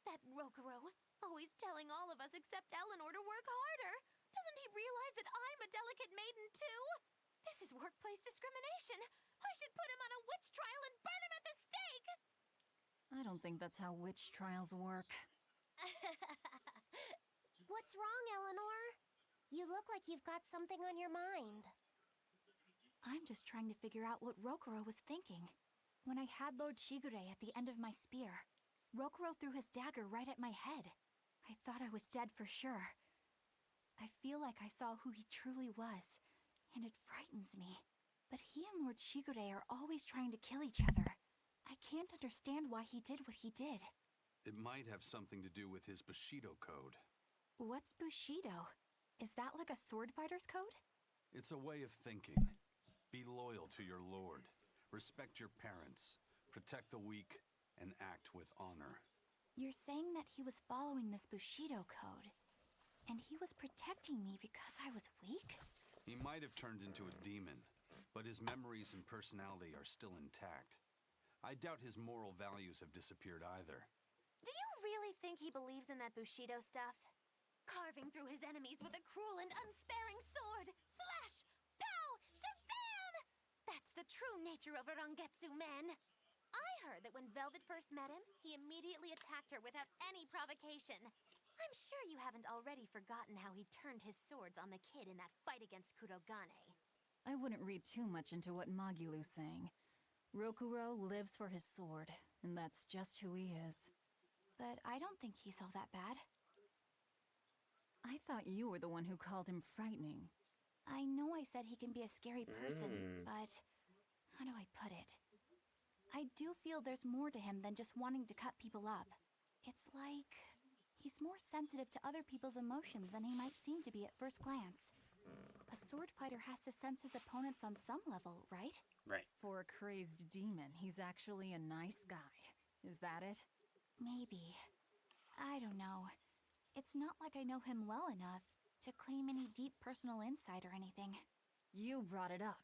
That Rokuro, always telling all of us except Eleanor to work harder. Doesn't he realize that I'm a delicate maiden too? This is workplace discrimination. I should put him on a witch trial and burn him at the stake. I don't think that's how witch trials work. What's wrong, Eleanor? You look like you've got something on your mind. I'm just trying to figure out what Rokuro was thinking. When I had Lord Shigure at the end of my spear, Rokuro threw his dagger right at my head. I thought I was dead for sure. I feel like I saw who he truly was, and it frightens me. But he and Lord Shigure are always trying to kill each other. I can't understand why he did what he did. It might have something to do with his Bushido code. What's Bushido? Is that like a sword fighter's code? It's a way of thinking. Be loyal to your lord. Respect your parents. Protect the weak. And act with honor. You're saying that he was following this Bushido code, and he was protecting me because I was weak? He might have turned into a demon, but his memories and personality are still intact. I doubt his moral values have disappeared either. Do you really think he believes in that Bushido stuff? Carving through his enemies with a cruel and unsparing sword! Slash! Pow! Shazam! That's the true nature of a Rangetsu man! I heard that when Velvet first met him, he immediately attacked her without any provocation. I'm sure you haven't already forgotten how he turned his swords on the kid in that fight against Kurogane. I wouldn't read too much into what Magilu's saying. Rokuro lives for his sword, and that's just who he is. But I don't think he's all that bad. I thought you were the one who called him frightening. I know I said he can be a scary person, but how do I put it? I do feel there's more to him than just wanting to cut people up. It's like he's more sensitive to other people's emotions than he might seem to be at first glance. A sword fighter has to sense his opponents on some level, right? Right. For a crazed demon, he's actually a nice guy. Is that it? Maybe. I don't know. It's not like I know him well enough to claim any deep personal insight or anything. You brought it up.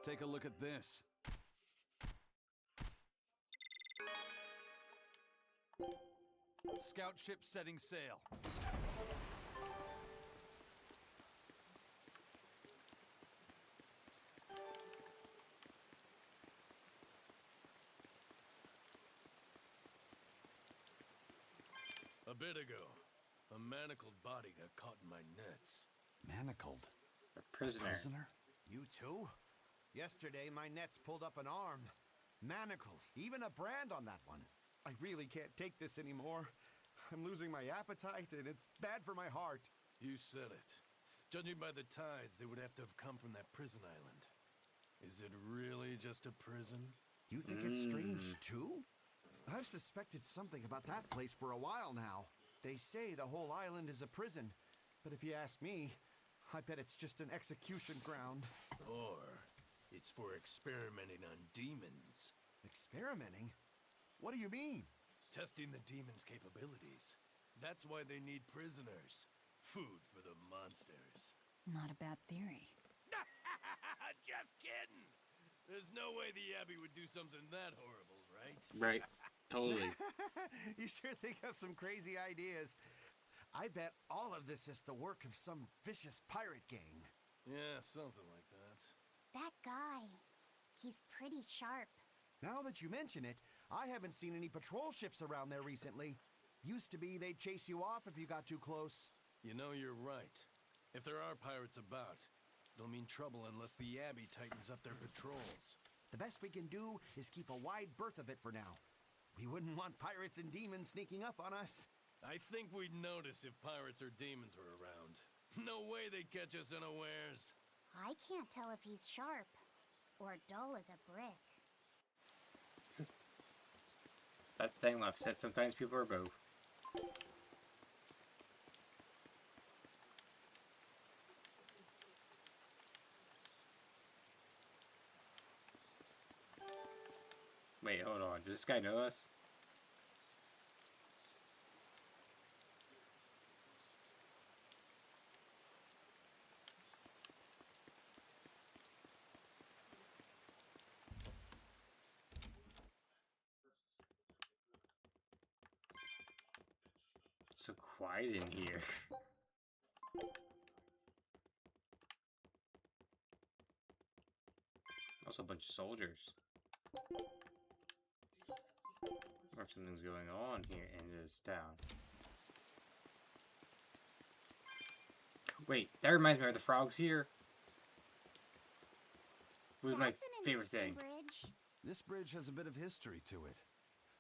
Take a look at this. Scout ship setting sail. A bit ago, a manacled body got caught in my nets. Manacled? A prisoner. Prisoner? You too? Yesterday, my nets pulled up an arm. Manacles, even a brand on that one. I really can't take this anymore. I'm losing my appetite, and it's bad for my heart. You said it. Judging by the tides, they would have to have come from that prison island. Is it really just a prison? You think it's strange, too? I've suspected something about that place for a while now. They say the whole island is a prison, but if you ask me, I bet it's just an execution ground. Or it's for experimenting on demons. Experimenting? What do you mean? Testing the demons' capabilities. That's why they need prisoners. Food for the monsters. Not a bad theory. Just kidding! There's no way the Abbey would do something that horrible, right? Right. Totally. You sure think of some crazy ideas. I bet all of this is the work of some vicious pirate gang. Yeah, something like that. That guy. He's pretty sharp. Now that you mention it, I haven't seen any patrol ships around there recently. Used to be they'd chase you off if you got too close. You know, you're right. If there are pirates about, it'll mean trouble unless the Abbey tightens up their patrols. The best we can do is keep a wide berth of it for now. We wouldn't want pirates and demons sneaking up on us. I think we'd notice if pirates or demons were around. No way they'd catch us unawares. I can't tell if he's sharp or dull as a brick. That's the thing, Lux said sometimes people are both. Wait, hold on. Does this guy know us? So quiet in here. Also a bunch of soldiers. Or if something's going on here in this town. Wait, that reminds me, are the frogs here? What was my favorite thing? Bridge. This bridge has a bit of history to it.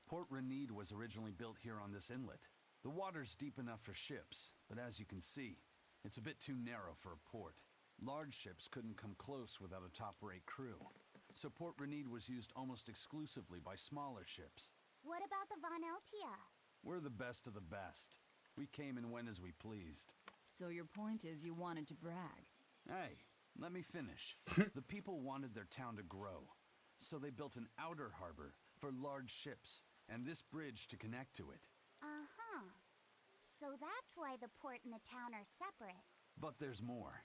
Port Renede was originally built here on this inlet. The water's deep enough for ships, but as you can see, it's a bit too narrow for a port. Large ships couldn't come close without a top-rate crew. So Port Renede was used almost exclusively by smaller ships. What about the Von Eltia? We're the best of the best. We came and went as we pleased. So your point is you wanted to brag. Hey, let me finish. The people wanted their town to grow, so they built an outer harbor for large ships, and this bridge to connect to it. Uh-huh. So that's why the port and the town are separate. But there's more.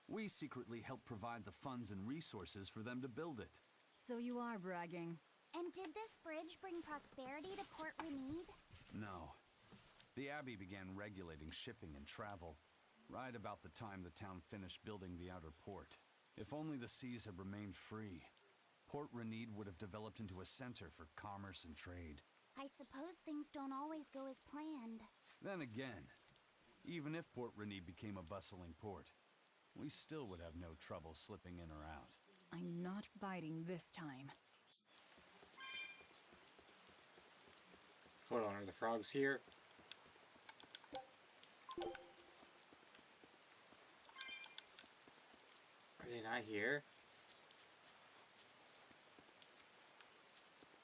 We secretly helped provide the funds and resources for them to build it. So you are bragging. And did this bridge bring prosperity to Port Renede? No. The Abbey began regulating shipping and travel, right about the time the town finished building the outer port. If only the seas had remained free, Port Renede would have developed into a center for commerce and trade. I suppose things don't always go as planned. Then again, even if Port Renede became a bustling port, we still would have no trouble slipping in or out. I'm not biting this time. Hold on, are the frogs here? Are they not here?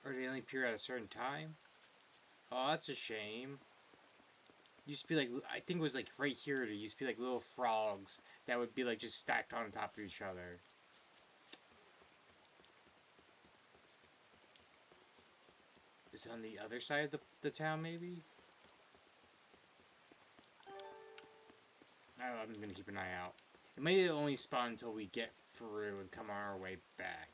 Or do they only appear at a certain time? Oh, that's a shame. Used to be like, I think it was like right here, there used to be like little frogs that would be like just stacked on top of each other. Is it on the other side of the town, maybe? Oh, I'm gonna keep an eye out. It may only spawn until we get through and come on our way back.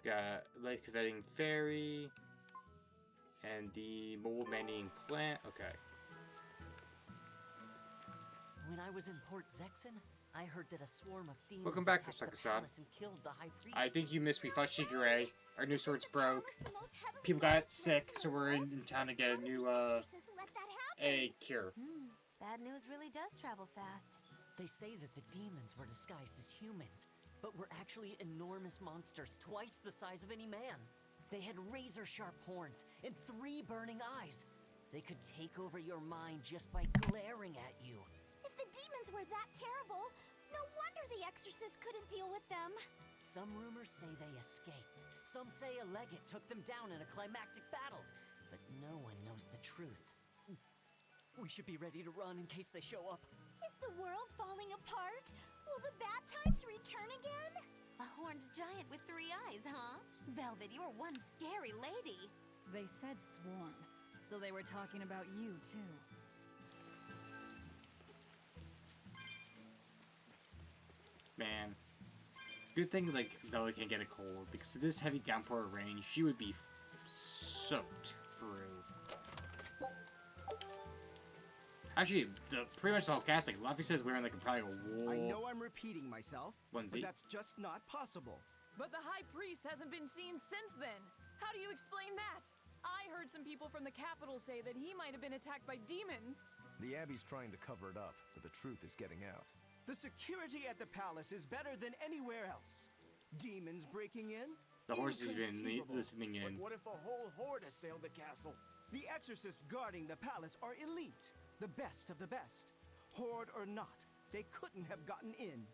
Got Lake Vetting Ferry and the Mole Manning Plant. Okay. When I was in Port Zexon, I heard that a swarm of demons Welcome back, attacked Forsaken the Son. palace and killed the high priest. I think you missed. We fought Shigure. Our new swords broke. People got sick, so we're in town to get a new a cure. Bad news really does travel fast. They say that the demons were disguised as humans, but were actually enormous monsters, twice the size of any man. They had razor-sharp horns and 3 burning eyes. They could take over your mind just by glaring at you. If the demons were that terrible, no wonder the exorcist couldn't deal with them. Some rumors say they escaped. Some say a legate took them down in a climactic battle. But no one knows the truth. We should be ready to run in case they show up. Is the world falling apart? Will the bad times return again? A horned giant with 3 eyes, huh? Velvet, you're one scary lady. They said swarm, so they were talking about you, too. Man. Good thing, like, Bella can't get a cold, because of this heavy downpour of rain, she would be soaked through. Actually, pretty much the whole cast, like, Luffy says wearing, like, probably a wool... I know I'm repeating myself, onesie. but that's just not possible. But the High Priest hasn't been seen since then. How do you explain that? I heard some people from the capital say that he might have been attacked by demons. The Abbey's trying to cover it up, but the truth is getting out. The security at the palace is better than anywhere else. Demons breaking in? The horse has been listening in. But what if a whole horde assailed the castle? The exorcists guarding the palace are elite, the best of the best. Horde or not, they couldn't have gotten in.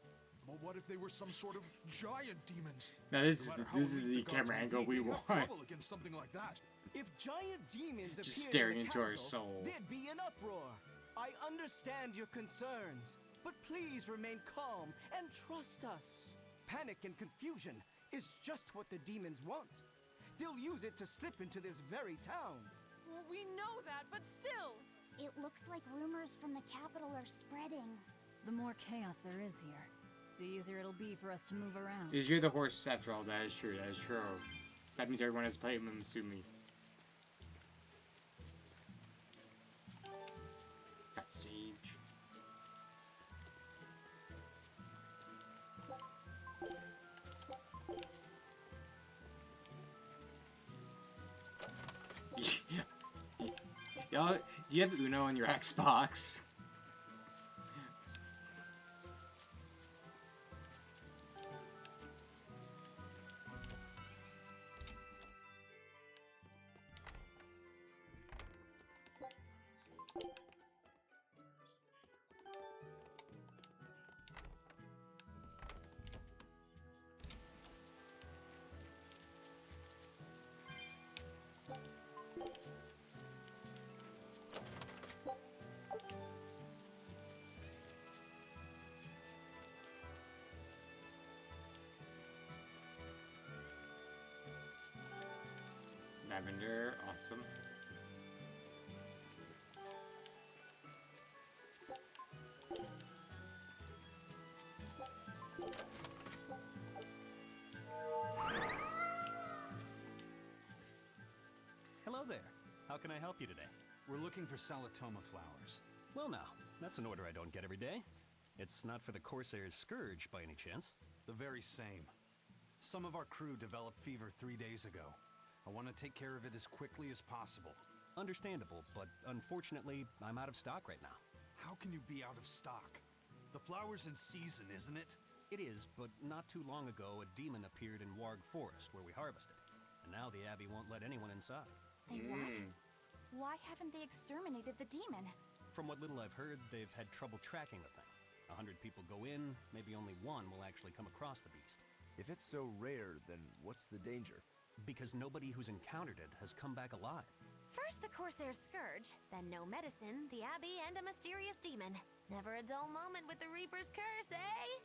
Well, what if they were some sort of giant demons? Now this is the camera angle we want. Against something like that. If giant demons Just appeared staring in the into our capital, soul. there'd be an uproar. I understand your concerns, but please remain calm and trust us. Panic and confusion is just what the demons want. They'll use it to slip into this very town. Well, we know that, but still. It looks like rumors from the capital are spreading. The more chaos there is here, the easier it'll be for us to move around. Because you're the horse after all. That is true. That is true. That means everyone has played Matsumi. Got Sage. Y'all, do you have Uno on your Xbox? Lavender, awesome. Hello there. How can I help you today? We're looking for Salatoma flowers. Well now, that's an order I don't get every day. It's not for the Corsair's Scourge, by any chance? The very same. Some of our crew developed fever 3 days ago. I want to take care of it as quickly as possible. Understandable, but unfortunately, I'm out of stock right now. How can you be out of stock? The flower's in season, isn't it? It is, but not too long ago, a demon appeared in Warg Forest, where we harvested. And now the Abbey won't let anyone inside. They what? Why haven't they exterminated the demon? From what little I've heard, they've had trouble tracking the thing. 100 people go in, maybe only one will actually come across the beast. If it's so rare, then what's the danger? Because nobody who's encountered it has come back alive. First the Corsair's Scourge, then no medicine, the Abbey, and a mysterious demon. Never a dull moment with the Reaper's Curse, eh?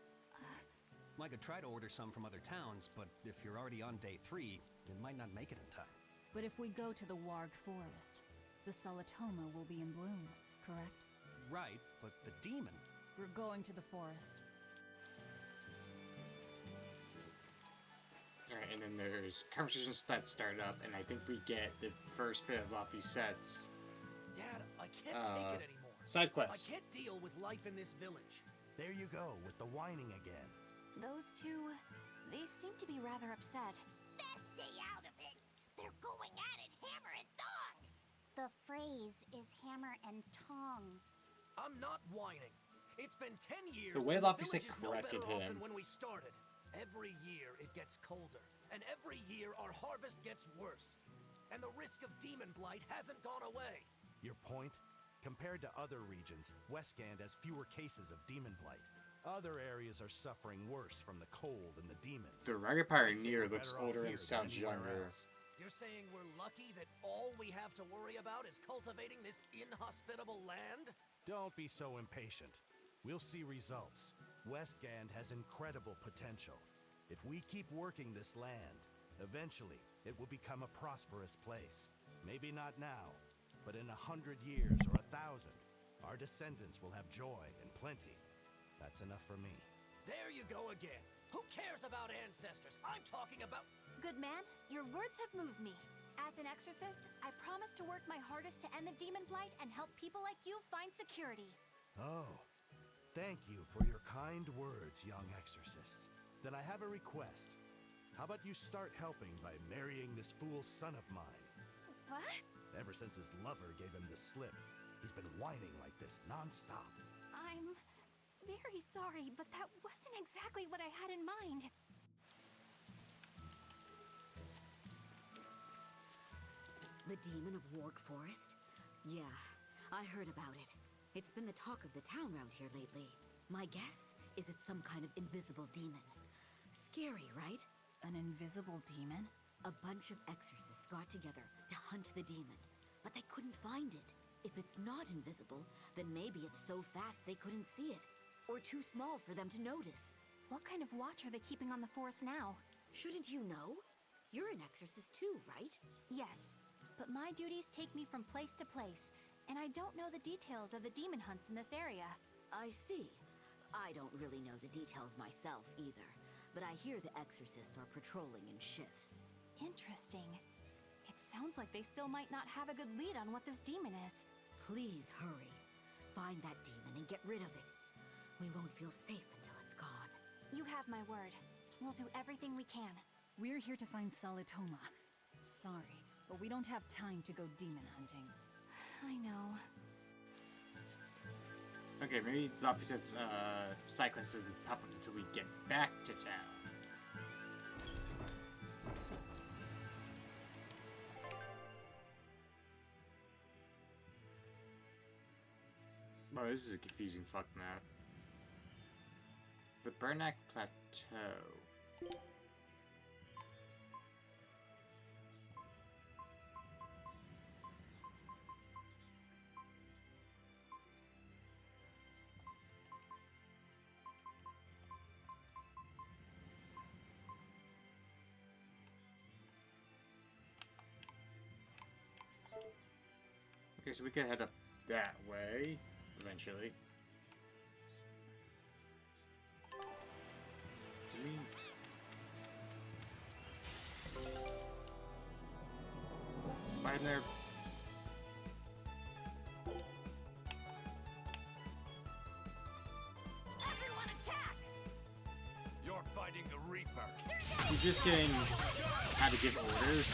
I could try to order some from other towns, but if you're already on day 3, it might not make it in time. But if we go to the Warg Forest, the Salatoma will be in bloom, correct? Right, but the demon... We're going to the forest. Alright, and then there's conversations that start up, and I think we get the first bit of Luffy sets. Dad, I can't take it anymore. Side quests. I can't deal with life in this village. There you go, with the whining again. Those two, they seem to be rather upset. Best stay out of it. They're going at it hammer and tongs. The phrase is hammer and tongs. I'm not whining. It's been 10 years. The way and Luffy said village is no corrected better off him. than when we started. Every year it gets colder, and every year our harvest gets worse. And the risk of demon blight hasn't gone away. Your point? Compared to other regions, Westgand has fewer cases of demon blight. Other areas are suffering worse from the cold and the demons. The Ragged Pioneer We're looks better off older here and than sounds anywhere younger. else. You're saying we're lucky that all we have to worry about is cultivating this inhospitable land? Don't be so impatient. We'll see results. Westgand has incredible potential. If we keep working this land, eventually it will become a prosperous place. Maybe not now, but in 100 years or 1,000, our descendants will have joy and plenty. That's enough for me. There you go again. Who cares about ancestors? I'm talking about... Good man, your words have moved me. As an exorcist, I promise to work my hardest to end the demon blight and help people like you find security. Oh, thank you for your kind words, young exorcist. Then I have a request. How about you start helping by marrying this fool son of mine? What? Ever since his lover gave him the slip, he's been whining like this nonstop. I'm very sorry, but that wasn't exactly what I had in mind. The demon of Warg Forest? Yeah, I heard about it. It's been the talk of the town round here lately. My guess is it's some kind of invisible demon. Scary, right? An invisible demon? A bunch of exorcists got together to hunt the demon, but they couldn't find it. If it's not invisible, then maybe it's so fast they couldn't see it, or too small for them to notice. What kind of watch are they keeping on the forest now? Shouldn't you know? You're an exorcist too, right? Yes, but my duties take me from place to place, and I don't know the details of the demon hunts in this area. I see. I don't really know the details myself either, but I hear the exorcists are patrolling in shifts. Interesting. It sounds like they still might not have a good lead on what this demon is. Please hurry. Find that demon and get rid of it. We won't feel safe until it's gone. You have my word. We'll do everything we can. We're here to find Salatoma. Sorry, but we don't have time to go demon hunting. I know. Okay, maybe Luffy sets side quests doesn't pop up until we get back to town. Oh, this is a confusing fuck map. The Bernac Plateau. Okay, so we can head up that way eventually. Find there. Everyone attack! You're fighting the Reaper. I'm just getting how to give orders.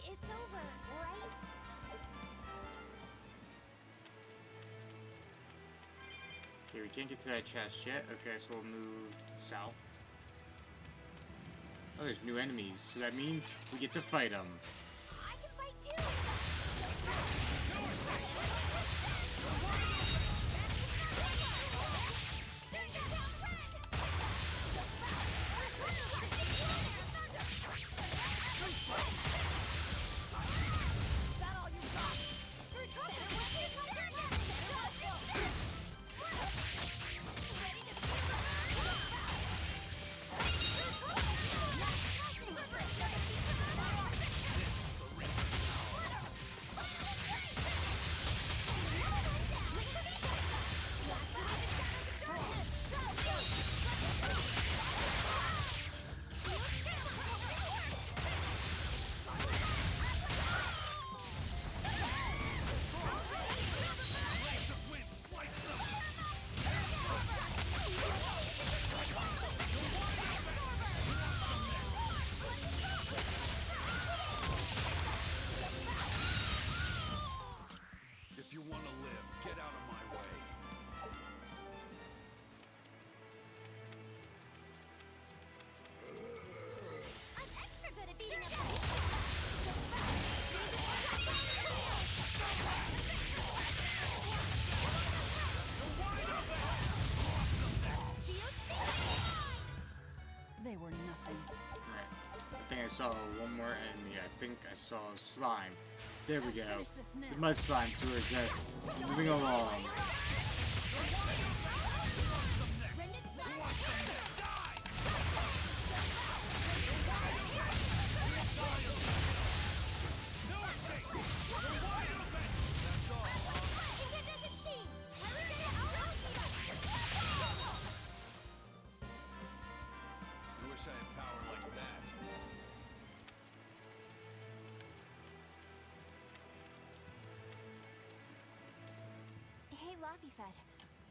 It's over, right? Okay, we can't get to that chest yet. Okay, so we'll move south. Oh, there's new enemies, so that means we get to fight them. I can fight too! saw one more enemy. I think I saw slime. There we go. Finish this now. The mud slime, so we're just moving along. I wish I had power like that. Hey, Laphicet.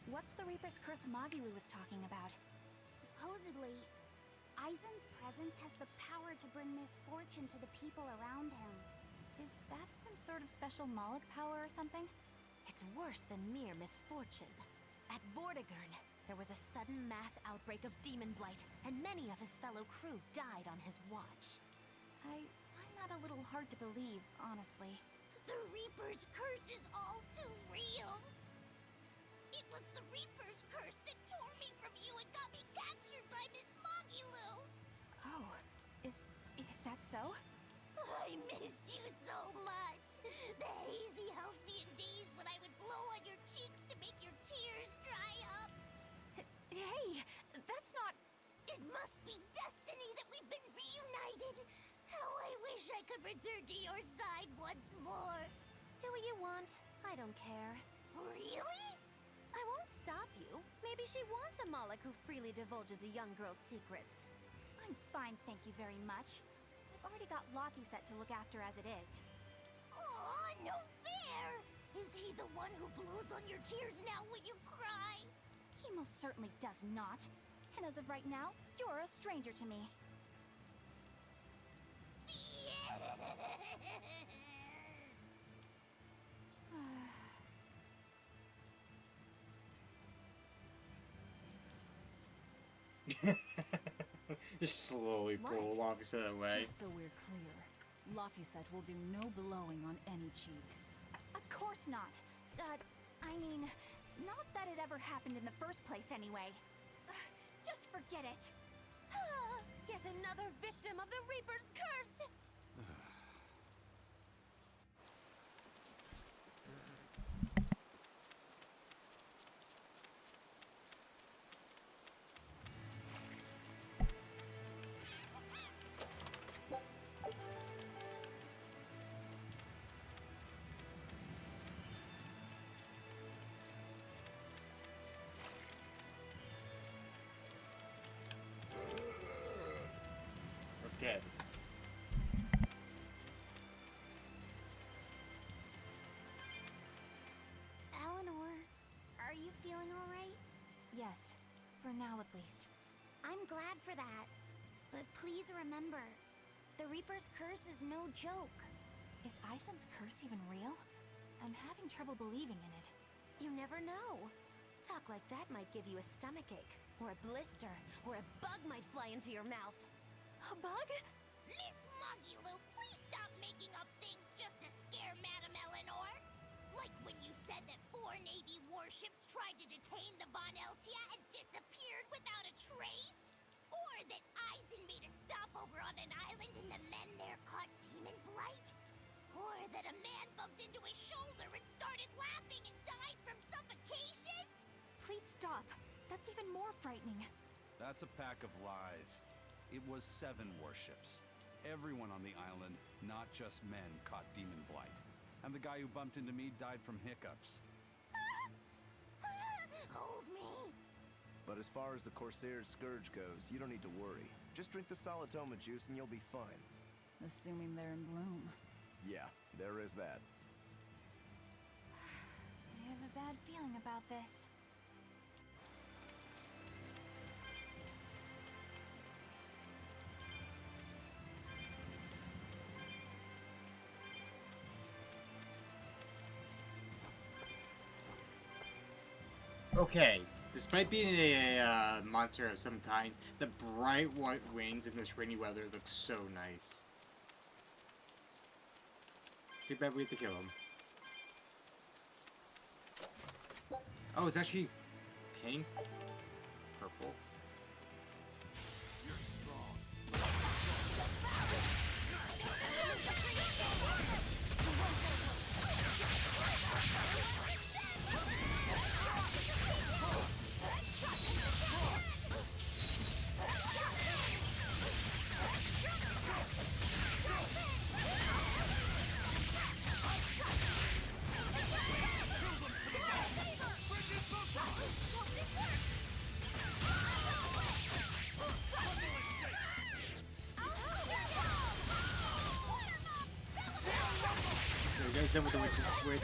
What's the Reaper's Curse Magilu was talking about? Supposedly, Aizen's presence has the power to bring misfortune to the people around him. Is that some sort of special Moloch power or something? It's worse than mere misfortune. At Vortigern, there was a sudden mass outbreak of demon blight, and many of his fellow crew died on his watch. I find that a little hard to believe, honestly. The Reaper's curse is all too real. It was the Reaper's curse that tore me from you and got me captured by Miss Moggilu. Oh, is that so? I missed you so much. The hazy halcyon days when I would blow on your cheeks to make your tears dry up. Hey, that's not... It must be destiny that we've been reunited. How I wish I could return to your side once more. Do what you want. I don't care. Really? I won't stop you. Maybe she wants a Moloch who freely divulges a young girl's secrets. I'm fine, thank you very much. I've already got Laphicet to look after as it is. Aw, no fair! Is he the one who blows on your tears now when you cry? He most certainly does not. And as of right now, you're a stranger to me. Just slowly pull Laphicet away. Just so we're clear, Laphicet will do no blowing on any cheeks. Of course not. I mean, not that it ever happened in the first place anyway. Just forget it. Yet another victim of the Reaper's curse! Okay. Eleanor, are you feeling alright? Yes, for now at least. I'm glad for that. But please remember, the Reaper's curse is no joke. Is Aizen's curse even real? I'm having trouble believing in it. You never know. Talk like that might give you a stomachache, or a blister, or a bug might fly into your mouth. A bug? Miss Moggilu, please stop making up things just to scare Madame Eleanor. Like when you said that 4 Navy warships tried to detain the Von Eltia and disappeared without a trace? Or that Aizen made a stopover on an island and the men there caught demon blight? Or that a man bumped into his shoulder and started laughing and died from suffocation? Please stop. That's even more frightening. That's a pack of lies. It was 7 warships. Everyone on the island, not just men, caught demon blight. And the guy who bumped into me died from hiccups. Hold me. But as far as the Corsair's Scourge goes, you don't need to worry. Just drink the Solitoma juice and you'll be fine. Assuming they're in bloom. Yeah, there is that. I have a bad feeling about this. Okay, despite being a monster of some kind, the bright white wings in this rainy weather look so nice. Too bad we have to kill him. Oh, it's actually pink? Purple? done with the witch's witch.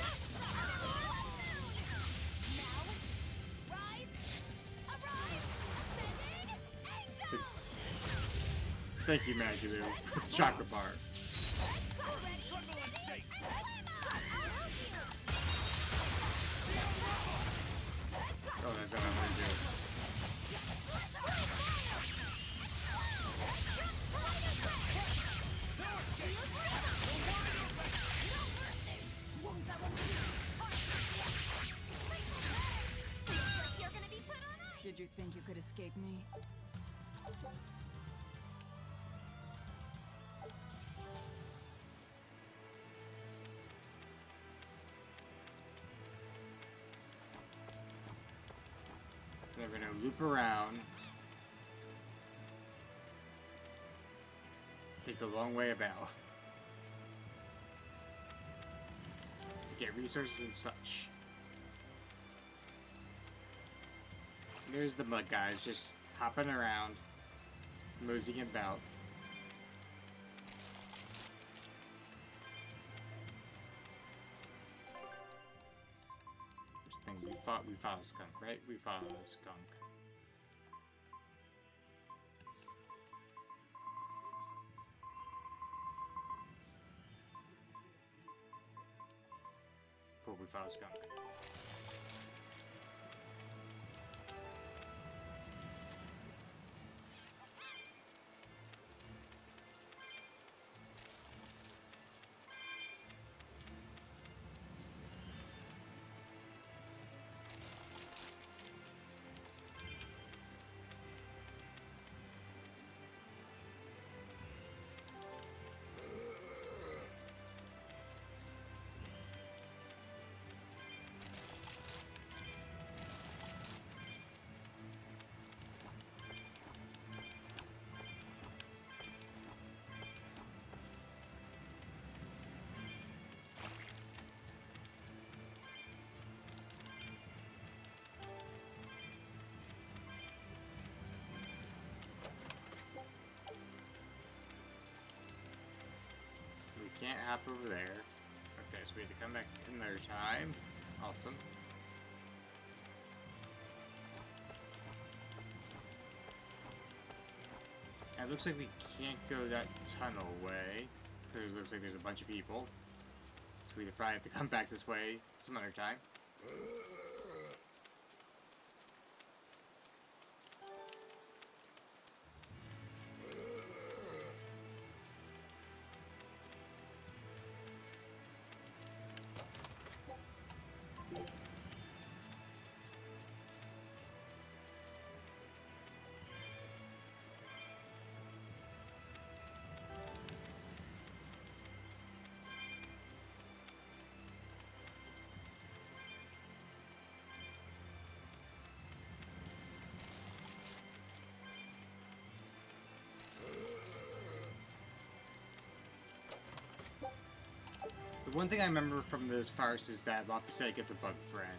Thank you, Maggie. Chocolate bar. Oh, that's not what I'm gonna do. Did you think you could escape me? We're gonna loop around. Take the long way about. To get resources and such. There's the mud guys just hopping around, moseying about. We fought a skunk, right? We fought a skunk. Cool, we fought a skunk. Can't hop over there. Okay, so we have to come back another time. Awesome. And it looks like we can't go that tunnel way, because it looks like there's a bunch of people. So we probably have to come back this way some other time. The one thing I remember from this forest is that Luffy said it gets a bug friend.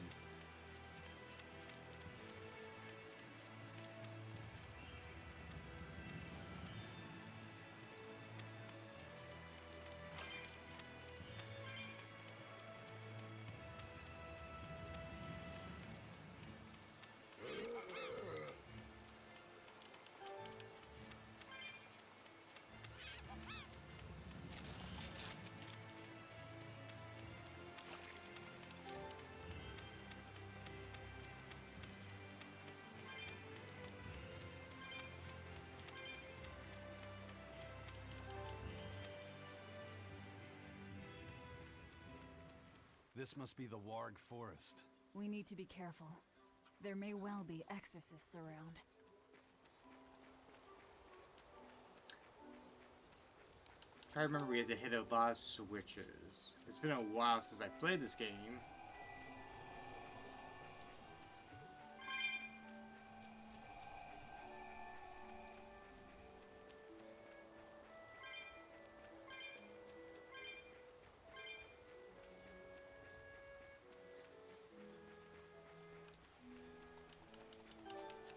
This must be the Warg Forest. We need to be careful. There may well be exorcists around. If I remember, we had to hit a lot of switches. It's been a while since I played this game.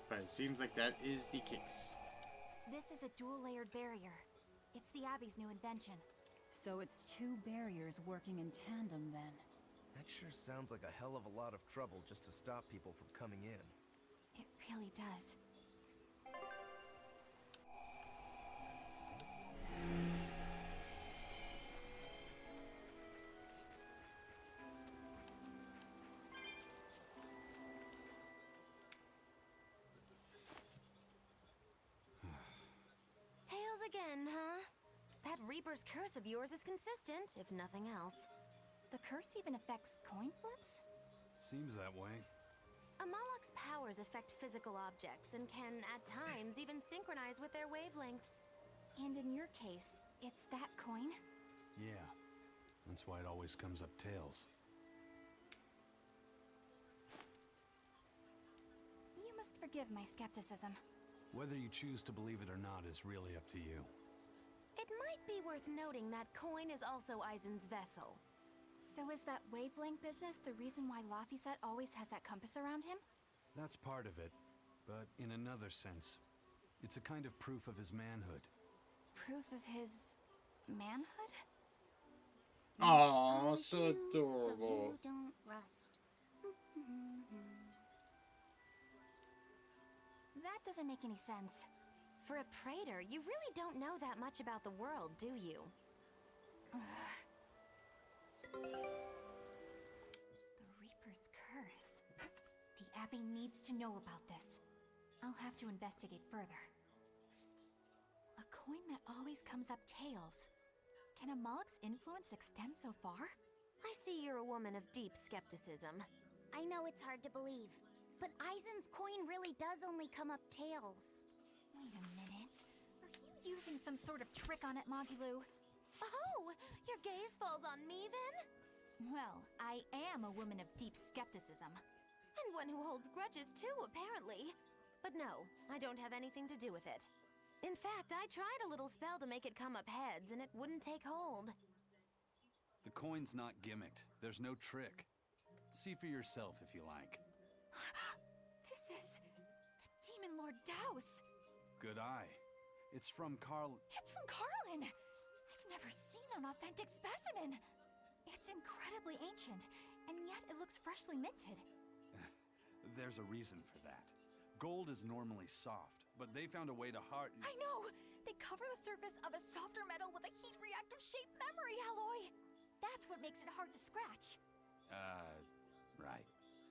But it seems like that is the case. This is a dual-layered barrier. It's the Abbey's new invention. So it's two barriers working in tandem then. That sure sounds like a hell of a lot of trouble just to stop people from coming in. It really does. Tails again, huh? That Reaper's curse of yours is consistent, if nothing else. The curse even affects coin flips? Seems that way. Amalok's powers affect physical objects and can, at times, even synchronize with their wavelengths. And in your case, it's that coin? Yeah. That's why it always comes up tails. You must forgive my skepticism. Whether you choose to believe it or not is really up to you. It might be worth noting that coin is also Aizen's vessel. So is that wavelength business the reason why Laphicet always has that compass around him? That's part of it, but in another sense, it's a kind of proof of his manhood. Proof of his manhood? Aww, so adorable. So you don't rust. That doesn't make any sense. For a praetor, you really don't know that much about the world, do you? The Reaper's curse. The Abbey needs to know about this. I'll have to investigate further. A coin that always comes up tails. Can Amalok's influence extend so far? I see you're a woman of deep skepticism. I know it's hard to believe, but Aizen's coin really does only come up tails. Wait a minute. Are you using some sort of trick on it, Magilou? Oh, your gaze falls on me then? Well, I am a woman of deep skepticism. And one who holds grudges too, apparently. But no, I don't have anything to do with it. In fact, I tried a little spell to make it come up heads, and it wouldn't take hold. The coin's not gimmicked. There's no trick. See for yourself if you like. This is the Demon Lord Daos. Good eye. It's from Carl. It's from Carlin. I've never seen an authentic specimen. It's incredibly ancient, and yet it looks freshly minted. There's a reason for that. Gold is normally soft, but they found a way to harden. I know! They cover the surface of a softer metal with a heat-reactive shape memory alloy. That's what makes it hard to scratch. Right.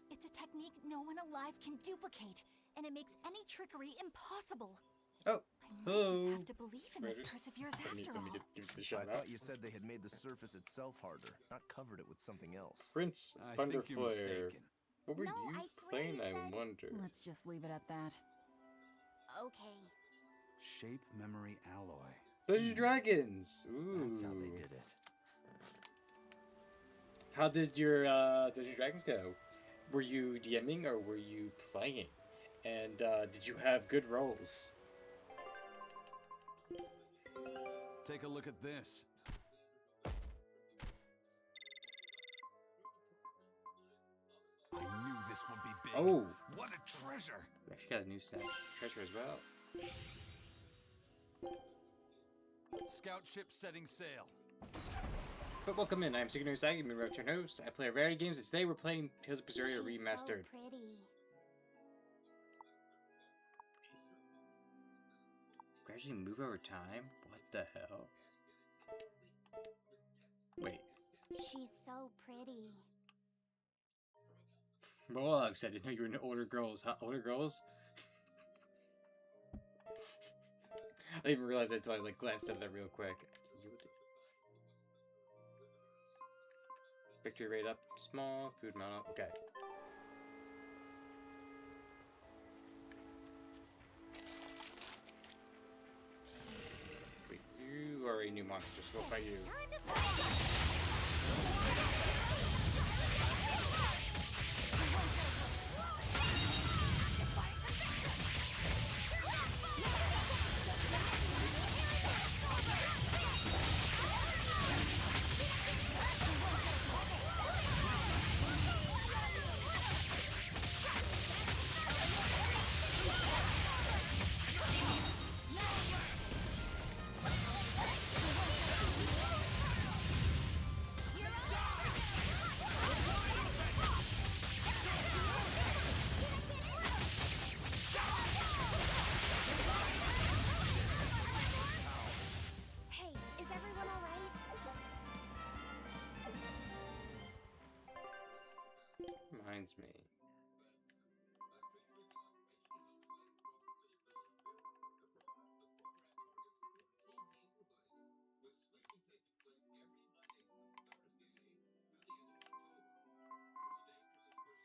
It's a technique no one alive can duplicate, and it makes any trickery impossible. Oh, I might just have to believe in this curse of yours Let after me all. give it the shot I out. thought you said they had made the surface itself harder, not covered it with something else. Prince I think you're Thunderflare. mistaken. What were No, you I swear playing, you I said- wonder? Let's just leave it at that. Okay. Shape memory alloy. Those are dragons! Ooh. That's how they did it. How did your Dungeons and Dragons go? Were you DMing or were you playing? And did you have good rolls? Take a look at this. I knew this would be big. Oh! What a treasure! We actually got a new set treasure as well. Scout ship setting sail. But welcome in, I'm Signo Sagi, I'm your host. I play variety games, and today we're playing Tales of Berseria She's Remastered. so pretty. Gradually move over time? What the hell? Wait. She's so pretty. Well, I've said, I didn't know you were into older girls, huh? Older girls? I didn't even realize that until I like glanced at that real quick. Victory rate up, small, food amount up, okay. Wait, you are a new monster, so we'll fight you. reminds me.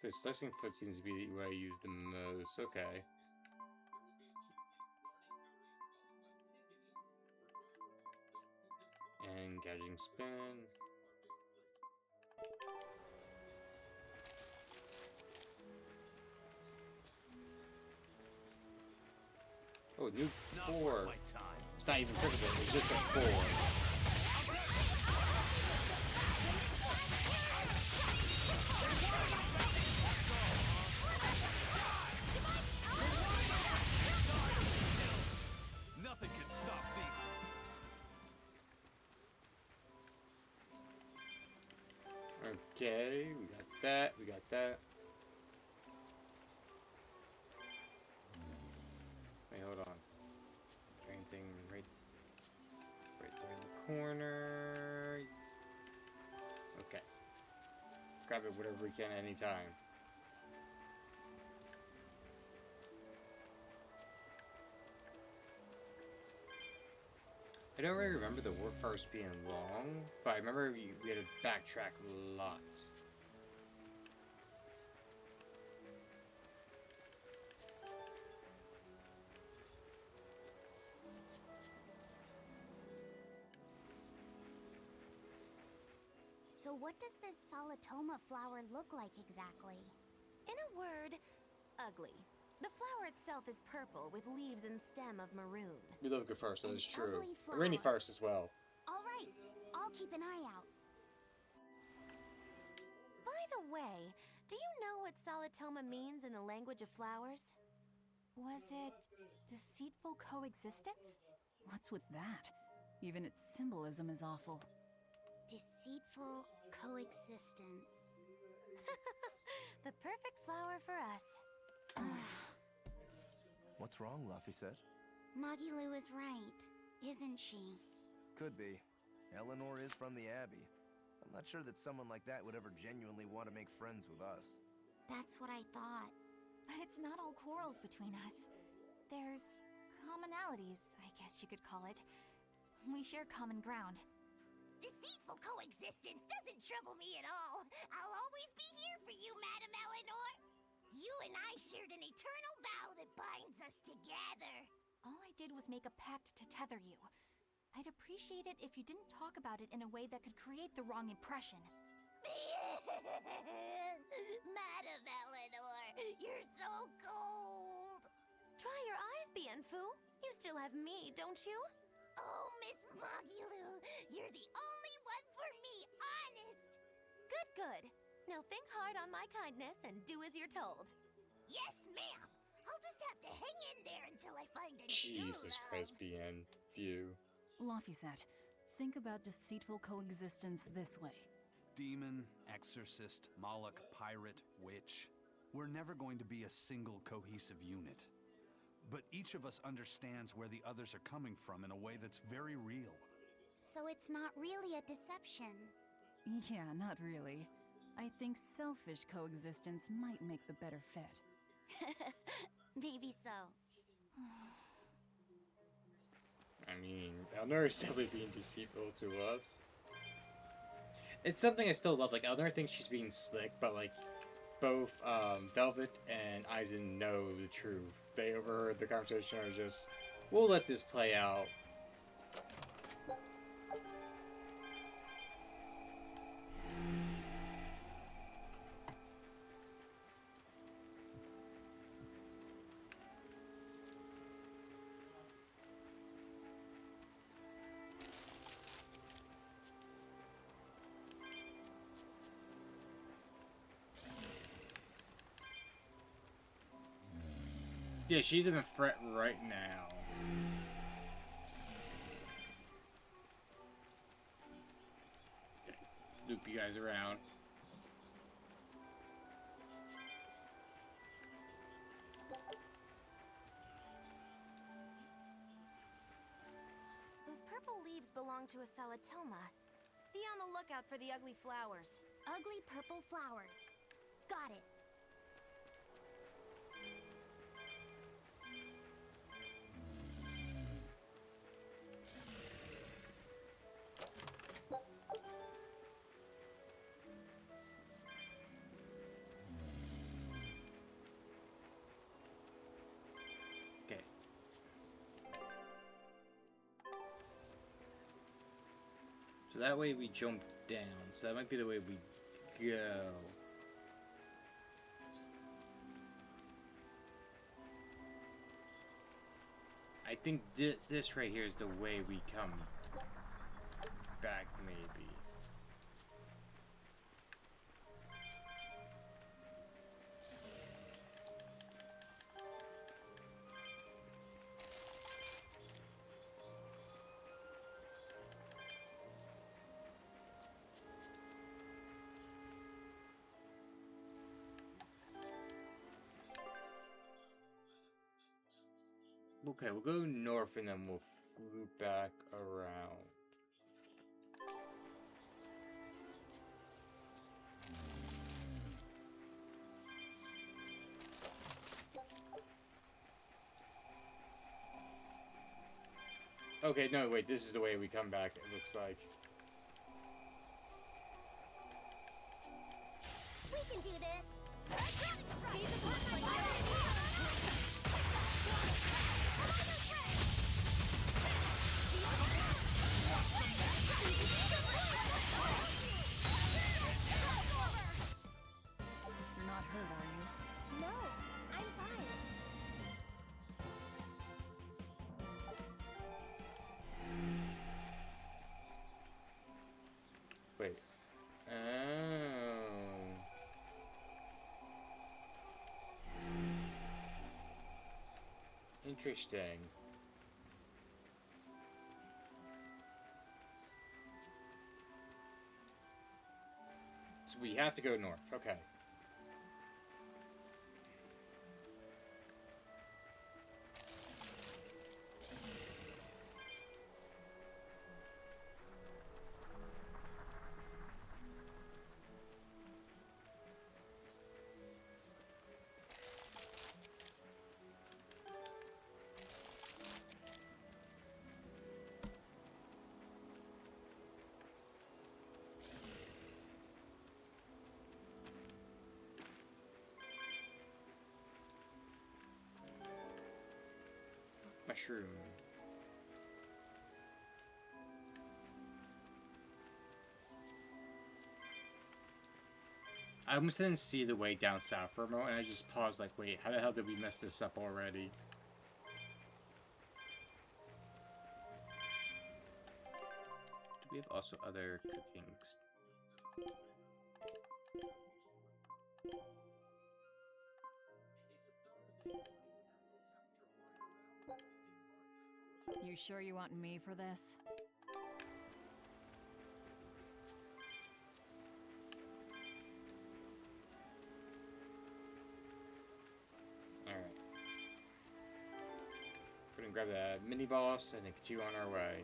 So slicing foot seems to be what I use the most. Okay. And gauging spin. Oh, new 4. It's not even critical, it's just a 4. Nothing can stop Beetle. Okay, we got that, we got that. Wait, hold on. Anything right there in the corner. Okay. Grab it whatever we can anytime. I don't really remember the war forest being long, but I remember we had to backtrack a lot. So what does this solitoma flower look like exactly? In a word, ugly. The flower itself is purple with leaves and stem of maroon. We love good forest, that is true. ugly A rainy flower. forest as well. All right, I'll keep an eye out. By the way, do you know what solitoma means in the language of flowers? Was it deceitful coexistence? What's with that? Even its symbolism is awful. Deceitful coexistence. The perfect flower for us. What's wrong, Luffy said? Magilu is right, isn't she? Could be. Eleanor is from the Abbey. I'm not sure that someone like that would ever genuinely want to make friends with us. That's what I thought. But it's not all quarrels between us. There's commonalities, I guess you could call it. We share common ground. Deceitful coexistence doesn't trouble me at all. I'll always be here for you, Madam Eleanor. You and I shared an eternal vow that binds us together. All I did was make a pact to tether you. I'd appreciate it if you didn't talk about it in a way that could create the wrong impression. Madam Eleanor, you're so cold. Try your eyes, Bienfu. You still have me, don't you? Oh, Miss Magilu, you're the only one for me, honest. Good, good. Now think hard on my kindness and do as you're told. Yes, ma'am. I'll just have to hang in there until I find a Jesus Christ, BN. View. Laphicet, think about deceitful coexistence this way. Demon, exorcist, Moloch, pirate, witch. We're never going to be a single cohesive unit. But each of us understands where the others are coming from in a way that's very real. So it's not really a deception. Yeah, not really. I think selfish coexistence might make the better fit. Maybe so. I mean, Eleanor is definitely being deceitful to us. It's something I still love. Like, Eleanor thinks she's being slick, but, like, both Velvet and Eisen know the truth. They overheard the conversation and are just, we'll let this play out. Yeah, she's in the fret right now. Okay, loop you guys around. Those purple leaves belong to a solitoma. Be on the lookout for the ugly flowers. Ugly purple flowers. Got it. So that way we jump down. So that might be the way we go. I think this right here is the way we come back, maybe. Okay, we'll go north and then we'll loop back around. Okay, no, wait, this is the way we come back, it looks like. We can do this! You're not hurt, are you? No, I'm fine. Wait. Oh. Interesting. So we have to go north. Okay. Mushroom. I almost didn't see the way down south for a moment, and I just paused like, wait, how the hell did we mess this up already? Do we have also other cookings? You sure you want me for this? Alright. We're gonna grab that mini boss and continue on our way.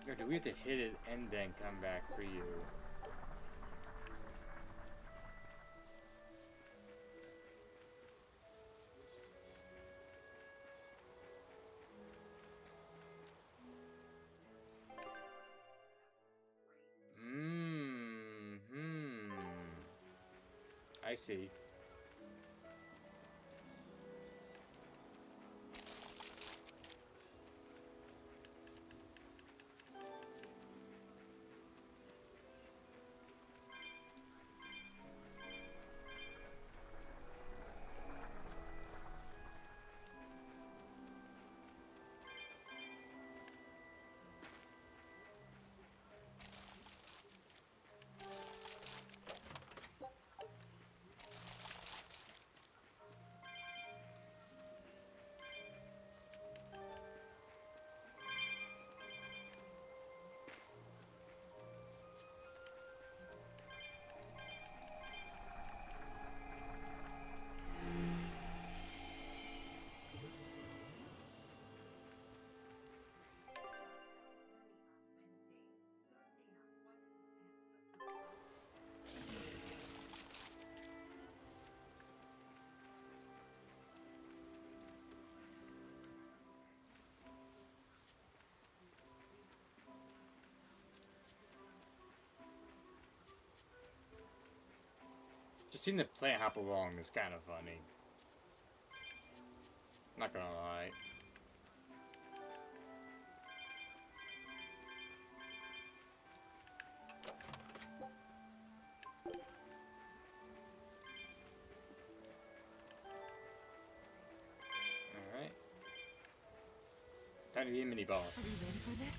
Or do we have to hit it and then come back for you? I see. Just seeing the plant hop along is kind of funny. Not gonna lie. Alright. Time to be a mini boss. Are we ready for this?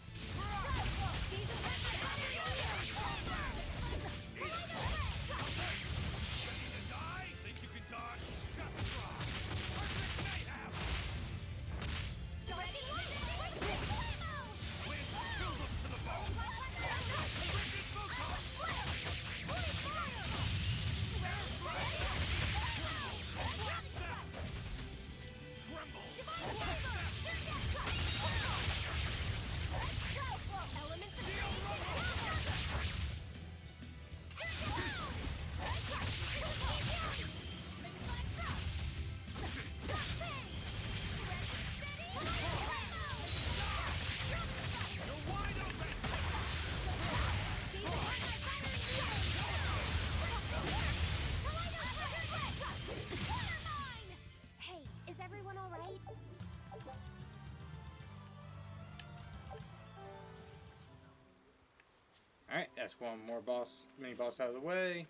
Hey, is everyone all right? Alright, that's one more boss, mini boss out of the way.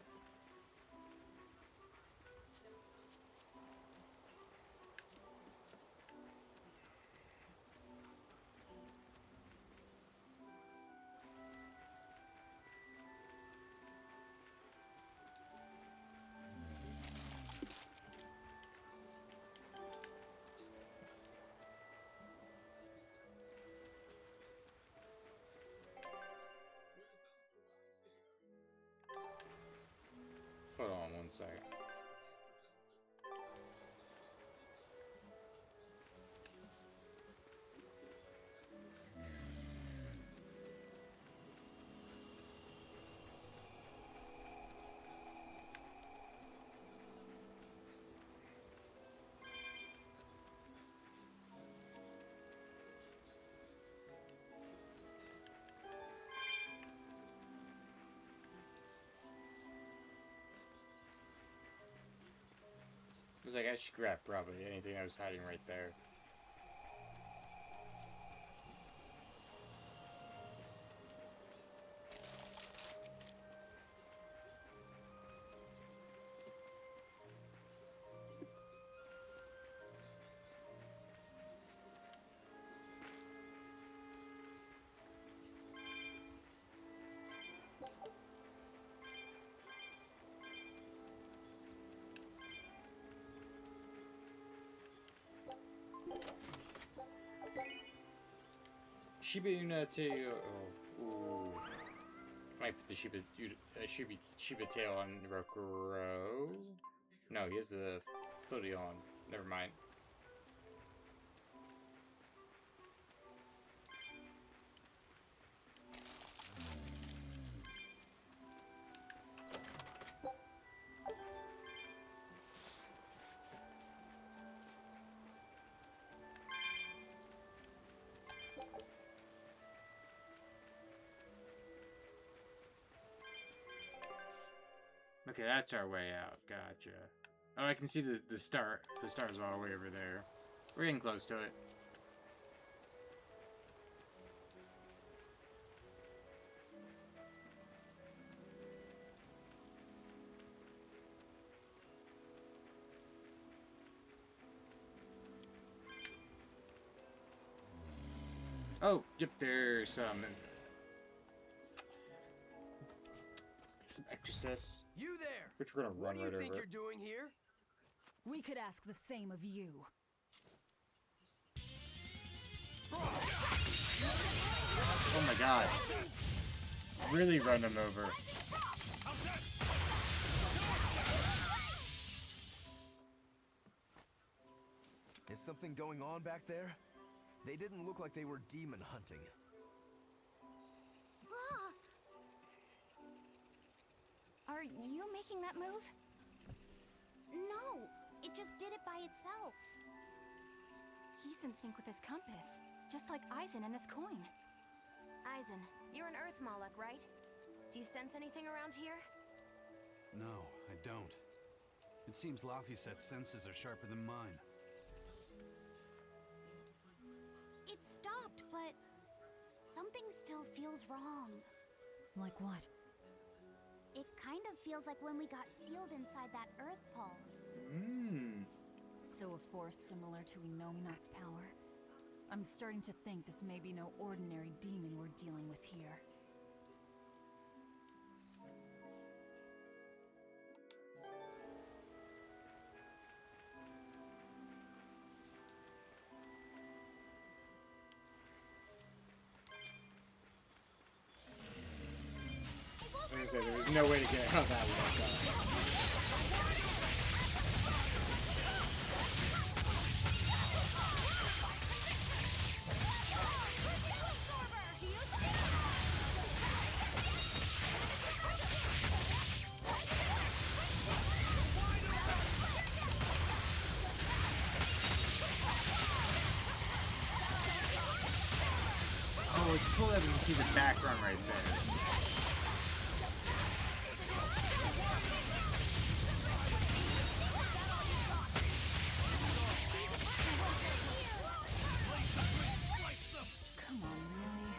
Hold on one second. I was like, I should grab probably anything that was hiding right there. Shiba tail. Oh, ooh. Might put the Shiba tail on Rokuro. No, he has the floaty on. Never mind. Okay, that's our way out. Gotcha. Oh, I can see the star. The star's all the way over there. We're getting close to it. Oh, yep, there's some exorcists. You there! Which we're gonna run right over. What do you think you're doing here? We could ask the same of you. Oh my god. Really run them over. Is something going on back there? They didn't look like they were demon hunting. Are you making that move? No, it just did it by itself. He's in sync with his compass, just like Eisen and his coin. Eisen, you're an Earth Moloch, right? Do you sense anything around here? No, I don't. It seems Laphicet's senses are sharper than mine. It stopped, but something still feels wrong. Like what? It kind of feels like when we got sealed inside that Earth Pulse. So a force similar to Inominat's power? I'm starting to think this may be no ordinary demon we're dealing with here. I was gonna say, there was no way to get out of that one. Oh, it's cool that we can see the background right there. Come on, really?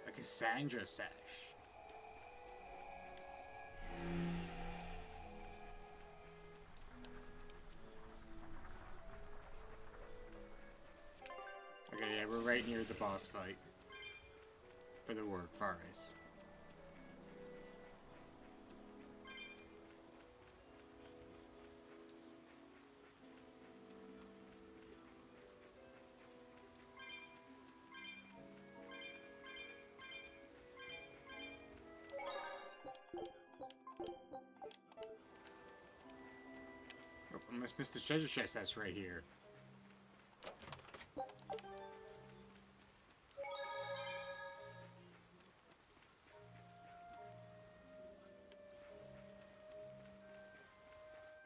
A Cassandra sash. Okay, yeah, we're right near the boss fight for the work forest. Oh, I must miss the treasure chest that's right here.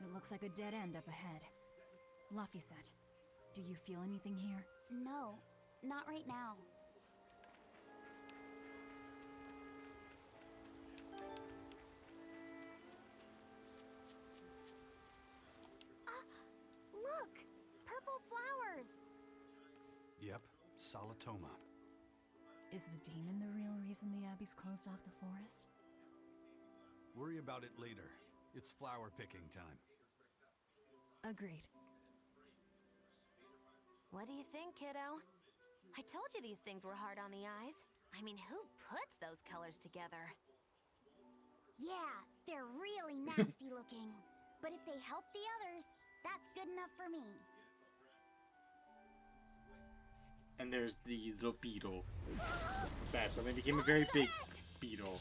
It looks like a dead end up ahead. Laphicet, do you feel anything here? No, not right now. Look! Purple flowers! Yep, Solitoma. Is the demon the real reason the Abbey's closed off the forest? Worry about it later. It's flower picking time. Agreed. What do you think, kiddo? I told you these things were hard on the eyes. I mean, who puts those colors together? Yeah, they're really nasty looking. But if they help the others, that's good enough for me. And there's the little beetle. That suddenly became a very big beetle.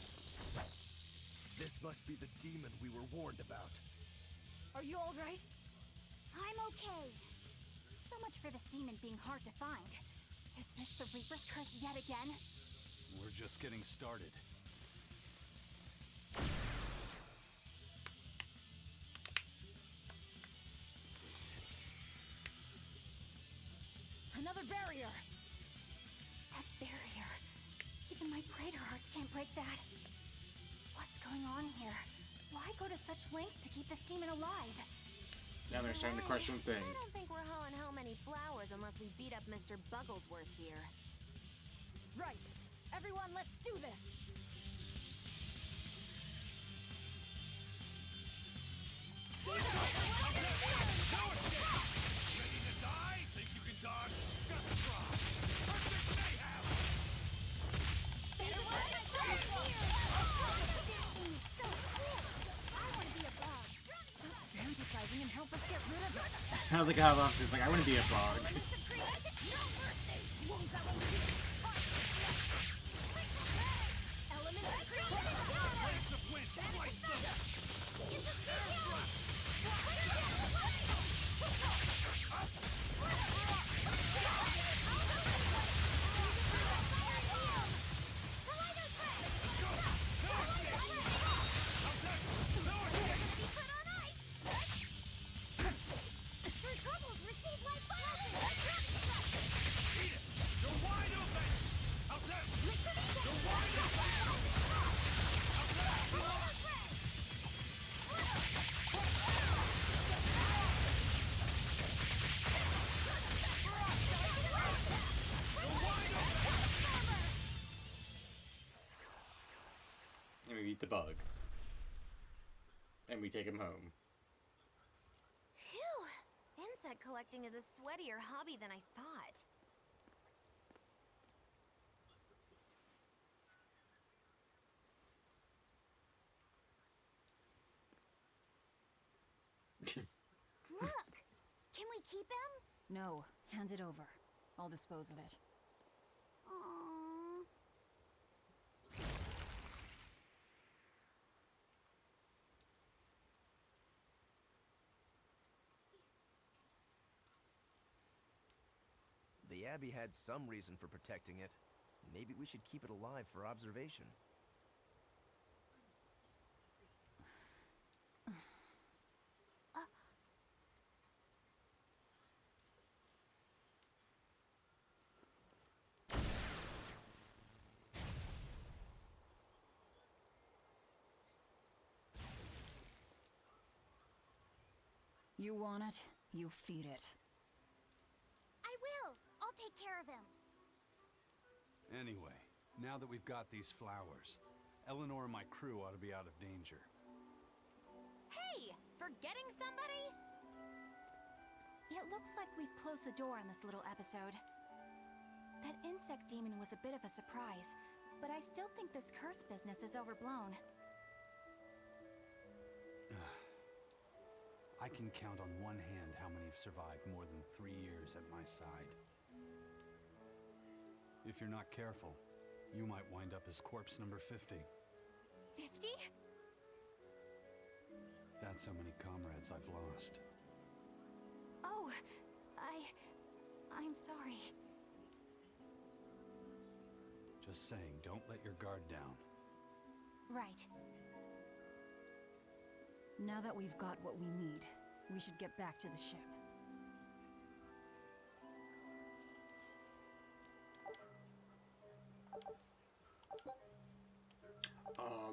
This must be the demon we were warned about. Are you all right? I'm okay. So much for this demon being hard to find. Is this the Reaper's curse yet again? We're just getting started. Another barrier! That barrier. Even my praetor hearts can't break that. What's going on here? Why go to such lengths to keep this demon alive? Now they're starting to question things. I don't think we're hauling how many flowers unless we beat up Mr. Bugglesworth here. Right. Everyone, let's do this! Ready to die? Think you can dodge? Just try. Perfect mayhem! Stop fantasizing and help us get rid of it. I like how Lumpy's like, I want to be a bug. And we beat the bug. And we take him home. Phew! Insect collecting is a sweatier hobby than I thought. Look! Can we keep him? No, hand it over. I'll dispose of it. Aww. The Abbey had some reason for protecting it. Maybe we should keep it alive for observation. You want it, you feed it. I will! I'll take care of him. Anyway, now that we've got these flowers, Eleanor and my crew ought to be out of danger. Hey! Forgetting somebody? It looks like we've closed the door on this little episode. That insect demon was a bit of a surprise, but I still think this curse business is overblown. I can count on one hand how many have survived more than 3 years at my side. If you're not careful, you might wind up as corpse number 50. 50? That's how many comrades I've lost. Oh, I'm sorry. Just saying, don't let your guard down. Right. Now that we've got what we need, we should get back to the ship.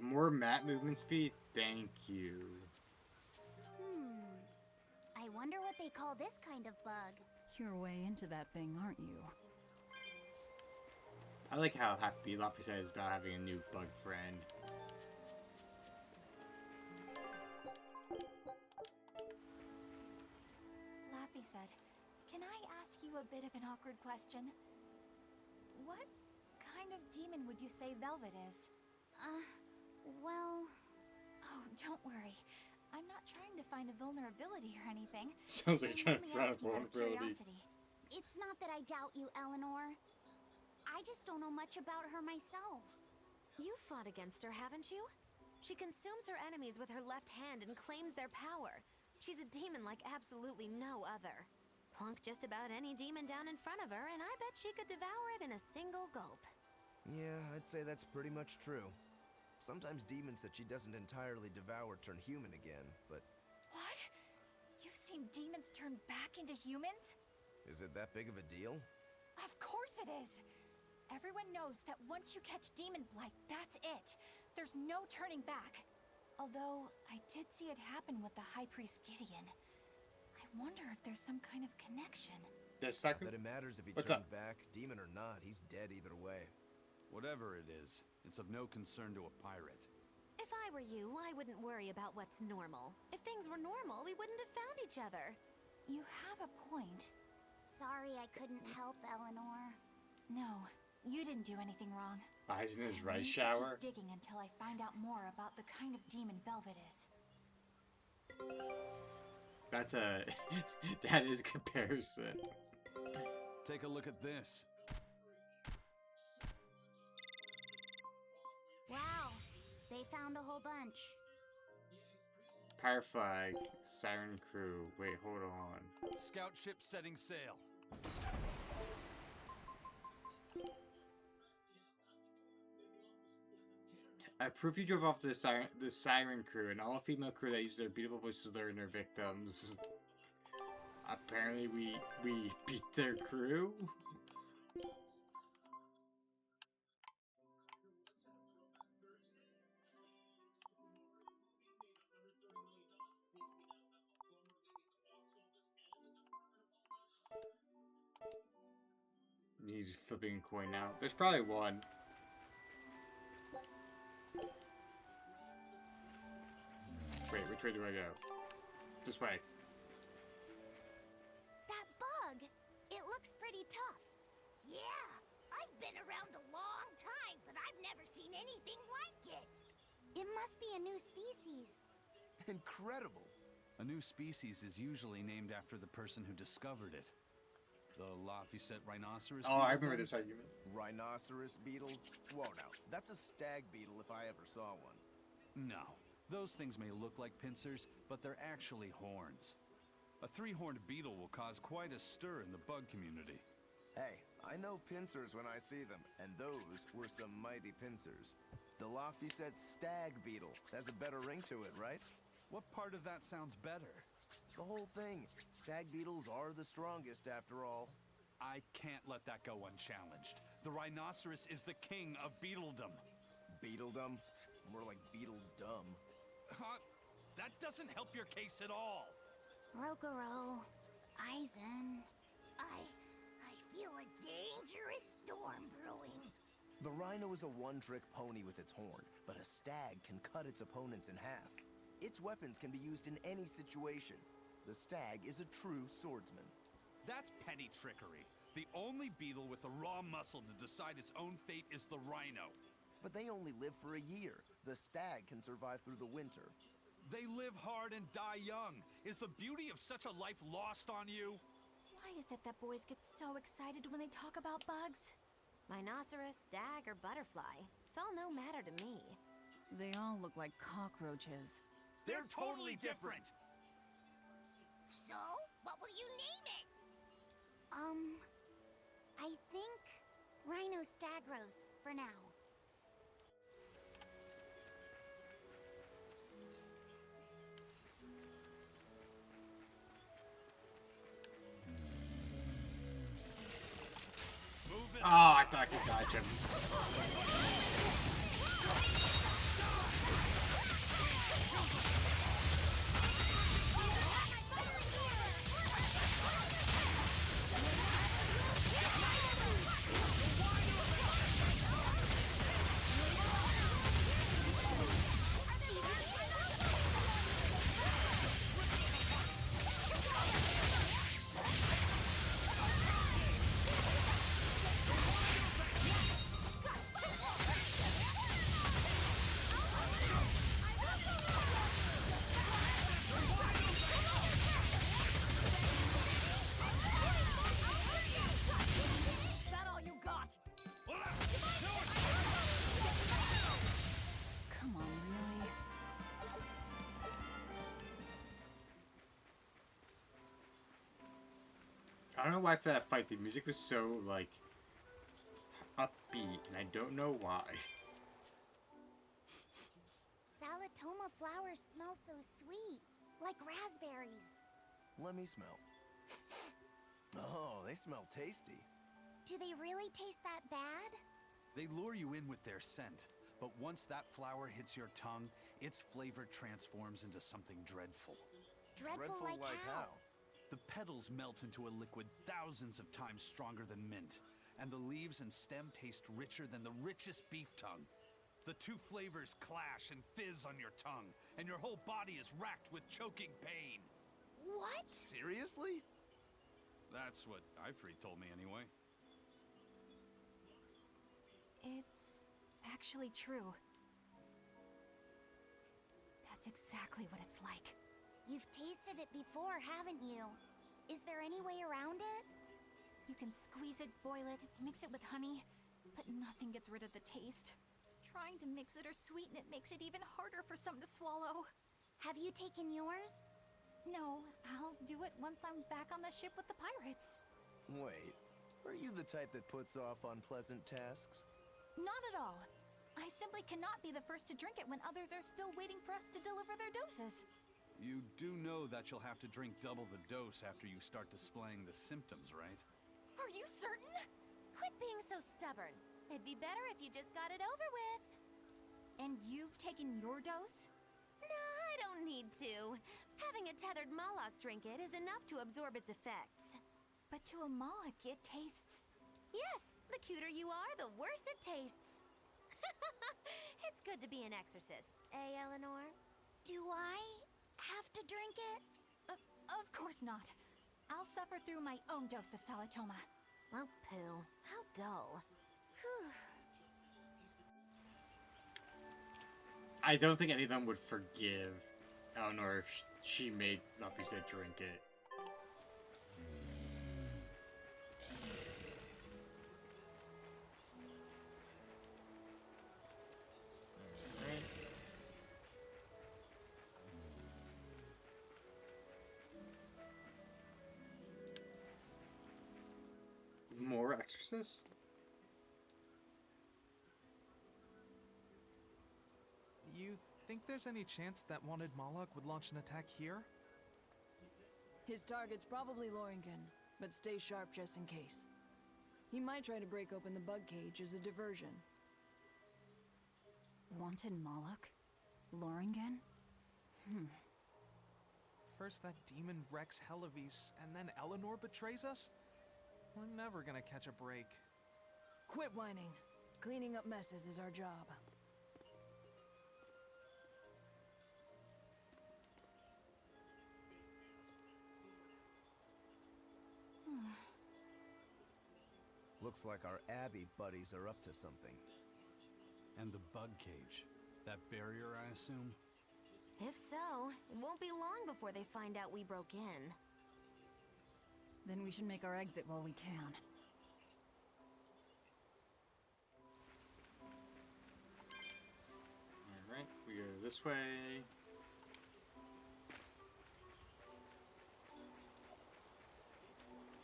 More map movement speed? Thank you. I wonder what they call this kind of bug. You're way into that thing, aren't you? I like how happy Luffy says about having a new bug friend. Laffy said, "Can I ask you a bit of an awkward question? What kind of demon would you say Velvet is?" Well... Oh, don't worry. I'm not trying to find a vulnerability or anything. Sounds like you're trying to I'm find a only asking out of vulnerability. curiosity. It's not that I doubt you, Eleanor. I just don't know much about her myself. You've fought against her, haven't you? She consumes her enemies with her left hand and claims their power. She's a demon like absolutely no other. Plunk just about any demon down in front of her, and I bet she could devour it in a single gulp. Yeah, I'd say that's pretty much true. Sometimes demons that she doesn't entirely devour turn human again, but... What? You've seen demons turn back into humans? Is it that big of a deal? Of course it is! Everyone knows that once you catch demon blight, that's it. There's no turning back. Although, I did see it happen with the High Priest Gideon. I wonder if there's some kind of connection. Not that it matters if he What's turned up? back, demon or not, he's dead either way. Whatever it is, it's of no concern to a pirate. If I were you, I wouldn't worry about what's normal. If things were normal, we wouldn't have found each other. You have a point. Sorry I couldn't help, Eleanor. No, you didn't do anything wrong. Eyes in his I rice need to shower. keep digging until I find out more about the kind of demon Velvet is. That's a... that is a comparison. Take a look at this. Wow, they found a whole bunch. Pirate flag. Siren crew. Wait, hold on. Scout ship setting sail. I proof you drove off the siren crew, an all-female crew that uses their beautiful voices to lure in their victims. Apparently we beat their crew? Need flipping coin now. There's probably one. Wait, which way do I go? This way. That bug! It looks pretty tough. Yeah, I've been around a long time, but I've never seen anything like it. It must be a new species. Incredible. A new species is usually named after the person who discovered it. The Lafayette rhinoceros Oh, beetle I remember then? this argument. Rhinoceros beetle? Whoa now, that's a stag beetle if I ever saw one. No. Those things may look like pincers, but they're actually horns. A three-horned beetle will cause quite a stir in the bug community. Hey, I know pincers when I see them, and those were some mighty pincers. The Lafayette stag beetle has a better ring to it, right? What part of that sounds better? The whole thing. Stag beetles are the strongest after all. I can't let that go unchallenged. The rhinoceros is the king of beetledom. Beetledom? More like beetle dumb. That doesn't help your case at all. Rokuro, Aizen. I feel a dangerous storm brewing. The rhino is a one-trick pony with its horn, but a stag can cut its opponents in half. Its weapons can be used in any situation. The stag is a true swordsman. That's petty trickery. The only beetle with the raw muscle to decide its own fate is the rhino. But they only live for a year. The stag can survive through the winter. They live hard and die young. Is the beauty of such a life lost on you? Why is it that boys get so excited when they talk about bugs? Rhinoceros, stag, or butterfly. It's all no matter to me. They all look like cockroaches. They're totally different! So, what will you name it? I think Rhinostagros for now. Oh, I thought I could dodge him. That all you got? Come on, really? I don't know why for that fight the music was so, like, upbeat, and I don't know why. Salatoma flowers smell so sweet, like raspberries. Let me smell. Oh, they smell tasty. Do they really taste that bad? They lure you in with their scent, but once that flower hits your tongue, its flavor transforms into something dreadful. Dreadful like how? The petals melt into a liquid thousands of times stronger than mint, and the leaves and stem taste richer than the richest beef tongue. The two flavors clash and fizz on your tongue, and your whole body is racked with choking pain. What? Seriously? That's what Ifrit told me anyway. It's actually true. That's exactly what it's like. You've tasted it before, haven't you? Is there any way around it? You can squeeze it, boil it, mix it with honey, but nothing gets rid of the taste. Trying to mix it or sweeten it makes it even harder for some to swallow. Have you taken yours? No, I'll do it once I'm back on the ship with the pirates. Wait, are you the type that puts off unpleasant tasks? Not at all. I simply cannot be the first to drink it when others are still waiting for us to deliver their doses. You do know that you'll have to drink double the dose after you start displaying the symptoms, right? Are you certain? Quit being so stubborn. It'd be better if you just got it over with. And you've taken your dose? No, I don't need to. Having a tethered Moloch drink it is enough to absorb its effects. But to a Moloch, it tastes... Yes, the cuter you are, the worse it tastes. It's good to be an exorcist, eh, Eleanor? Do I have to drink it? Of course not. I'll suffer through my own dose of Salatoma. Oh, poo. How dull. Whew. I don't think any of them would forgive Eleanor if she made Laphicet drink it. More exorcists? You think there's any chance that wanted Moloch would launch an attack here? His target's probably Loringen, but stay sharp just in case. He might try to break open the bug cage as a diversion. Wanted Moloch? Loringen? First that demon wrecks Helivis, and then Eleanor betrays us? We're never gonna catch a break. Quit whining. Cleaning up messes is our job. Looks like our Abbey buddies are up to something. And the bug cage. That barrier, I assume? If so, it won't be long before they find out we broke in. Then we should make our exit while we can. Alright, we go this way.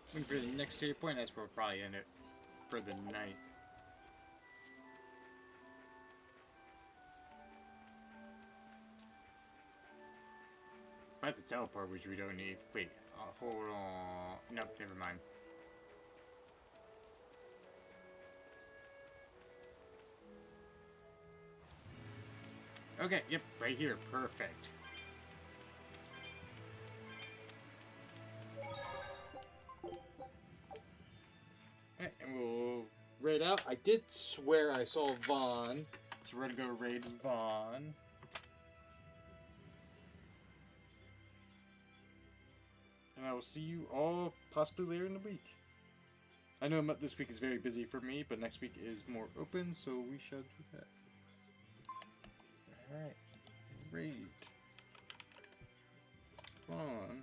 Looking for the next save point, that's where we'll probably end it for the night. That's a teleport, which we don't need. Wait, hold on. Nope, never mind. Okay, yep, right here. Perfect. Alright, and we'll raid out. I did swear I saw Vaughn, so we're gonna go raid Vaughn. And I will see you all possibly later in the week. I know this week is very busy for me, but next week is more open, so we shall do that. Alright. Raid. Vaughn.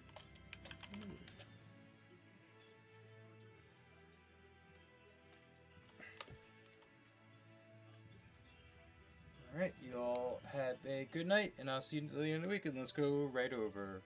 Alright, you all have a good night, and I'll see you later in the week, and let's go right over.